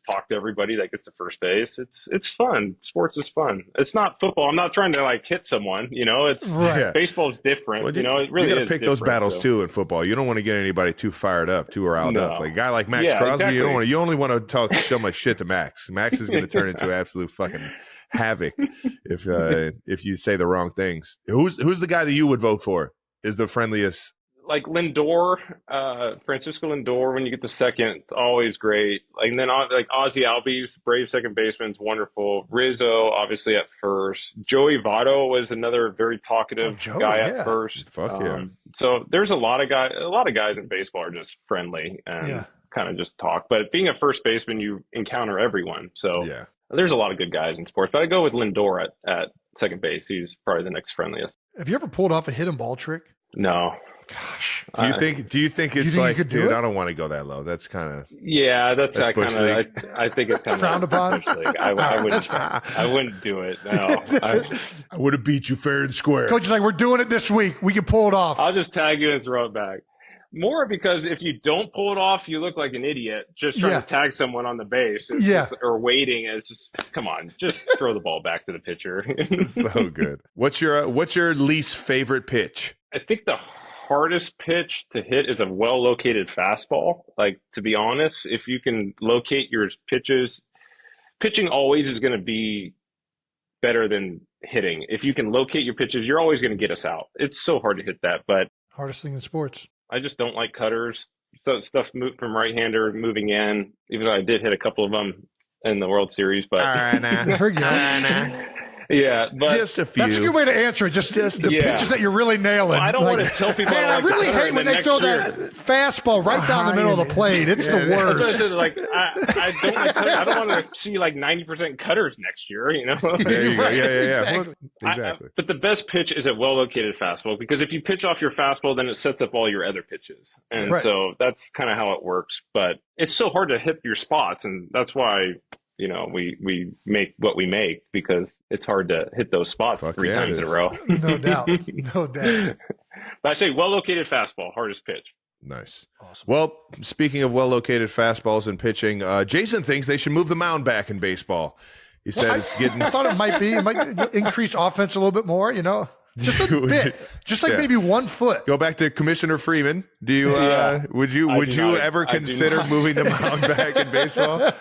talk to everybody that gets to first base. It's fun. Sports is fun. It's not football. I'm not trying to like hit someone. It's Right. Baseball is different. Well, it really you got to is pick those different, battles so. too in football. You don't want to get anybody too fired up, too riled No. up. Like a guy like Max Yeah, Crosby, exactly. you only want to talk so much shit to Max. Max is going to turn into absolute fucking havoc if you say the wrong things. Who's the guy that you would vote for? Is the friendliest? Like Lindor, Francisco Lindor, when you get the second, it's always great. Like, and then like Ozzie Albies, Brave second baseman's wonderful. Rizzo, obviously at first. Joey Votto was another very talkative guy at first. Fuck yeah. So there's a lot of guys in baseball are just friendly and kind of just talk. But being a first baseman, you encounter everyone. So there's a lot of good guys in sports. But I go with Lindor at second base. He's probably the next friendliest. Have you ever pulled off a hit and ball trick? No. Gosh. Do you think it's like, dude, I don't want to go that low. That's kind of. Yeah, that's bush kind of. league. I think it's kind of frowned upon. I wouldn't do it. No, I would have beat you fair and square. Coach is like, we're doing it this week. We can pull it off. I'll just tag you and throw it back. More because if you don't pull it off, you look like an idiot just trying to tag someone on the base. Or waiting. It's just, come on, just throw the ball back to the pitcher. So good. What's your least favorite pitch? I think the hardest pitch to hit is a well-located fastball. Like, to be honest, if you can locate your pitches, pitching always is going to be better than hitting. If you can locate your pitches, you're always going to get us out. It's so hard to hit that, but hardest thing in sports. I just don't like cutters. So stuff from right-hander moving in, even though I did hit a couple of them in the World Series, but yeah, but just a few. That's a good way to answer it. Just the pitches that you're really nailing. Well, I don't want to tell people. Man, I really hate when they throw that fastball right down the middle of the plate. It's the worst. Like I don't like cutters. I don't want to see like 90% cutters next year. There you go. Yeah. Exactly. Exactly. But the best pitch is a well-located fastball, because if you pitch off your fastball, then it sets up all your other pitches, and so that's kind of how it works. But it's so hard to hit your spots, and that's why. We make what we make, because it's hard to hit those spots three times in a row. No doubt. But I say well-located fastball, hardest pitch. Nice. Awesome. Well, speaking of well-located fastballs and pitching, Jason thinks they should move the mound back in baseball. He said it's getting. I thought it might increase offense a little bit more. Just a bit, just like maybe 1 foot. Go back to Commissioner Freeman. Do you? Would you ever consider moving the mound back in baseball?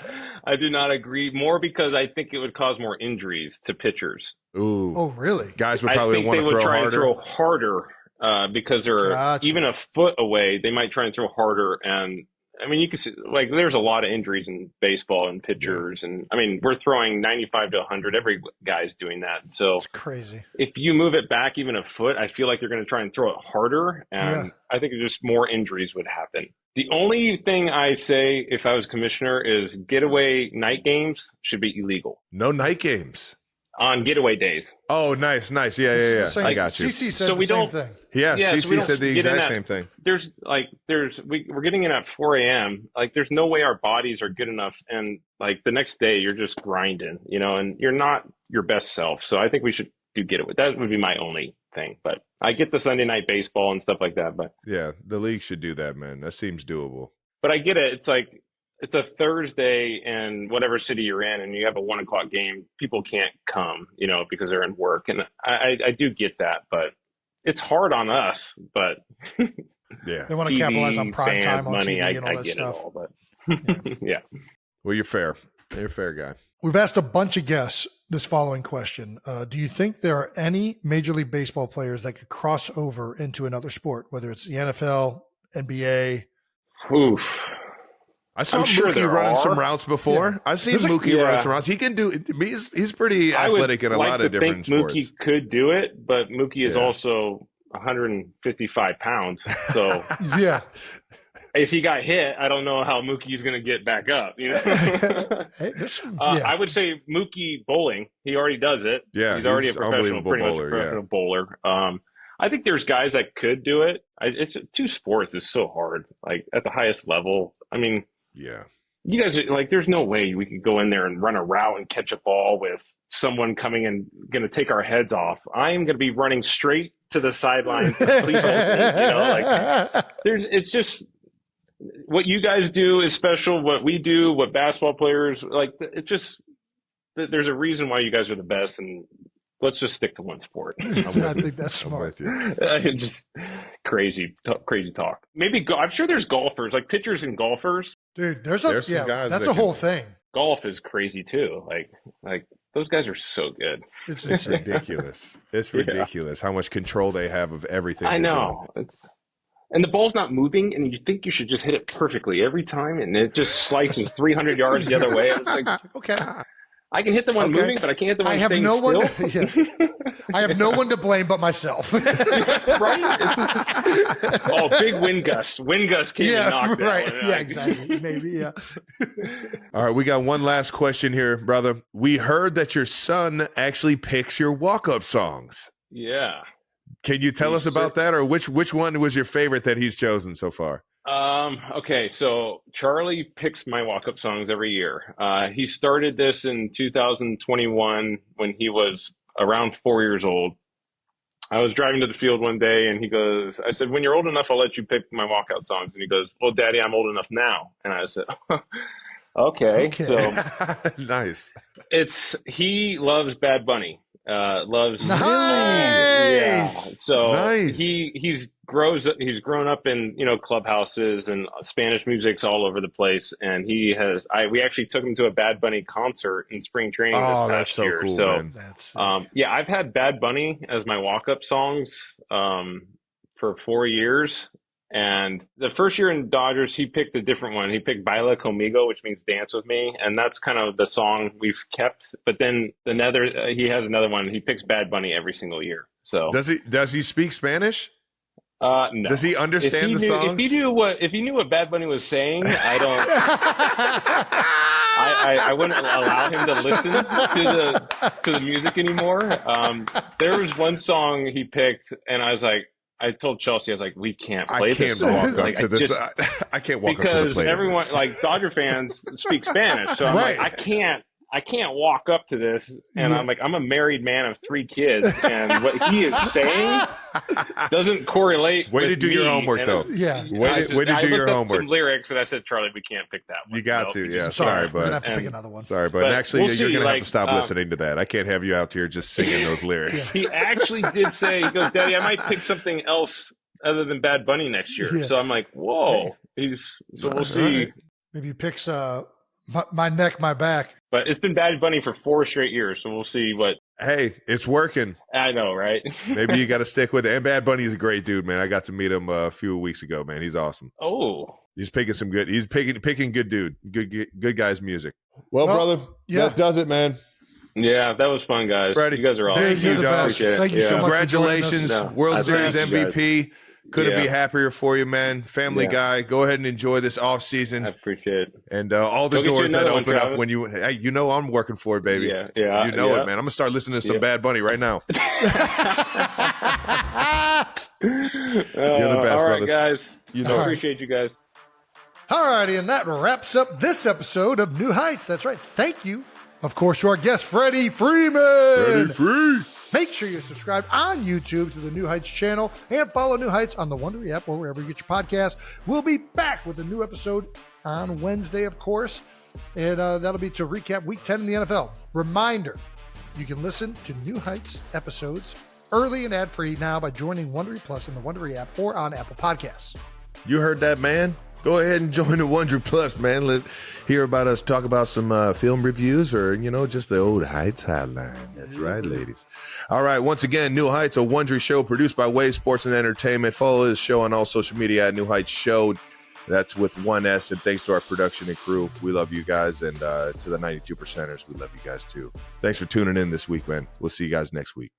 I do not agree, more because I think it would cause more injuries to pitchers. Ooh. Oh, really? Guys would probably want to throw harder. I think they would try and throw harder because they're even a foot away. They might try and throw harder. And I mean, you can see, like, there's a lot of injuries in baseball and pitchers. And I mean, we're throwing 95 to 100. Every guy's doing that. So it's crazy. If you move it back even a foot, I feel like they're going to try and throw it harder. And I think just more injuries would happen. The only thing I say if I was commissioner is getaway night games should be illegal. No night games. On getaway days. Oh, nice. Yeah. I got you. CC said the same thing. Yeah, CC said the exact same thing. We're getting in at 4 a.m. Like, there's no way our bodies are good enough. And like the next day you're just grinding, and you're not your best self. So I think we should do getaway. That would be my only thing. But I get the Sunday night baseball and stuff like that. But yeah, the league should do that, man. That seems doable. But I get it. It's like, it's a Thursday in whatever city you're in, and you have a 1 o'clock game. People can't come, because they're in work. And I do get that, but it's hard on us. But yeah, they want to capitalize on prime time on money, TV and all that get stuff. It all, but yeah. Well, you're fair. You're a fair guy. We've asked a bunch of guests this following question. Do you think there are any Major League Baseball players that could cross over into another sport, whether it's the NFL, NBA? Oof. I saw I'm sure Mookie there running some are. routes before. Yeah. I've seen Mookie running some routes. He can do. He's pretty athletic in a lot of different sports. Mookie could do it, but Mookie is also 155 pounds. So Yeah. if he got hit, I don't know how Mookie is going to get back up. You know, Hey, I would say Mookie bowling. He already does it. Yeah, he's already a he's unbelievable pretty much bowler, a professional bowler. I think there's guys that could do it. It's two sports is so hard. Like at the highest level, I mean, yeah. you guys are like, there's no way we could go in there and run a route and catch a ball with someone coming and going to take our heads off. I am going to be running straight to the sideline. Please hold me. It's just what you guys do is special. What we do, what basketball players like, it's just there's a reason why you guys are the best, and let's just stick to one sport. I think that's smart. Just crazy talk. Maybe I'm sure there's golfers, like pitchers and golfers. Dude, there's some guys that's that a whole thing. Golf is crazy too. Like those guys are so good. It's It's insane. ridiculous. It's ridiculous how much control they have of everything. I know. And the ball's not moving, and you think you should just hit it perfectly every time, and it just slices 300 yards the other way. It's like, Okay. I can hit the one moving, but I can't hit the one staying still. I have no one to blame but myself. Right? Big wind gust. Wind gust came and knocked right. that one. Yeah, exactly. Maybe, yeah. All right, we got one last question here, brother. We heard that your son actually picks your walk-up songs. Yeah. Can you tell us about that, or which one was your favorite that he's chosen so far? Okay, so Charlie picks my walk-up songs every year. He started this in 2021 when he was around 4 years old. I was driving to the field one day, and I said, when you're old enough, I'll let you pick my walkout songs. And he goes, well, Daddy, I'm old enough now. And I said, okay. So Nice. he loves Bad Bunny. Loves Nice. Yeah. So Nice. he's grown up in clubhouses and Spanish music's all over the place, and we actually took him to a Bad Bunny concert in spring training this past that's so year. cool, So man. That's I've had Bad Bunny as my walk-up songs for 4 years. And the first year in Dodgers, he picked a different one. He picked Baila Conmigo, which means dance with me. And that's kind of the song we've kept. But then he has another one. He picks Bad Bunny every single year. So Does he speak Spanish? No. Does he understand the songs? If he knew what Bad Bunny was saying, I don't. I wouldn't allow him to listen to the music anymore. There was one song he picked, and I told Chelsea, I was like, we can't play this song. I can't walk up to the plate. Because everyone, like Dodger fans, speak Spanish. So I'm like, I can't walk up to this. And I'm like, I'm a married man of 3 kids. And what he is saying doesn't correlate Way to with do your me. homework, And though. yeah. Way to do your I looked up homework. some lyrics, and I said, Charlie, we can't pick that one. You got to, yeah. Sorry, Sorry, we're gonna have but to pick another one. sorry, but But actually, we'll you're see, gonna have like, to stop listening to that. I can't have you out here just singing those lyrics. He actually did say, he goes, Daddy, I might pick something else other than Bad Bunny next year. Yeah. So I'm like, whoa. So we'll see. Right. Maybe he picks my neck, my back. But it's been Bad Bunny for 4 straight years. So we'll see what. Hey, it's working. I know, right? Maybe you got to stick with it. And Bad Bunny is a great dude, man. I got to meet him a few weeks ago, man. He's awesome. Oh. He's picking some good. He's picking good dude, good guys' music. Well, Well, brother, yeah. that does it, man. Yeah, that was fun, guys. Freddie, You guys are awesome. thank you, the dog. best. Appreciate it. Thank you so Yeah. much. for joining us. Congratulations, No, World I Series thank you, MVP. Couldn't be Yeah. happier for you, man. Family Yeah. guy. Go ahead and enjoy this off season I appreciate it. and all the Go get you doors that another one, open up Travis. when you. Hey, you know I'm working for it, baby. Yeah. You know yeah. it, man. I'm gonna start listening to some Yeah. Bad Bunny right now. You're the best, all right, brother. guys. You know it. Appreciate you guys. All righty, and that wraps up this episode of New Heights. That's right. Thank you, of course, to our guest, Freddie Freeman. Ready, free. Make sure you subscribe on YouTube to the New Heights channel and follow New Heights on the Wondery app or wherever you get your podcasts. We'll be back with a new episode on Wednesday, of course, and that'll be to recap Week 10 in the NFL. Reminder, you can listen to New Heights episodes early and ad-free now by joining Wondery Plus in the Wondery app or on Apple Podcasts. You heard that, man. Go ahead and join the Wondery Plus, man. Let's hear about us talk about some film reviews or, just the old Heights Hotline. That's right, ladies. All right. Once again, New Heights, a Wondery show produced by Wave Sports and Entertainment. Follow this show on all social media at New Heights Show. That's with one S. And thanks to our production and crew. We love you guys. And to the 92%ers, we love you guys too. Thanks for tuning in this week, man. We'll see you guys next week.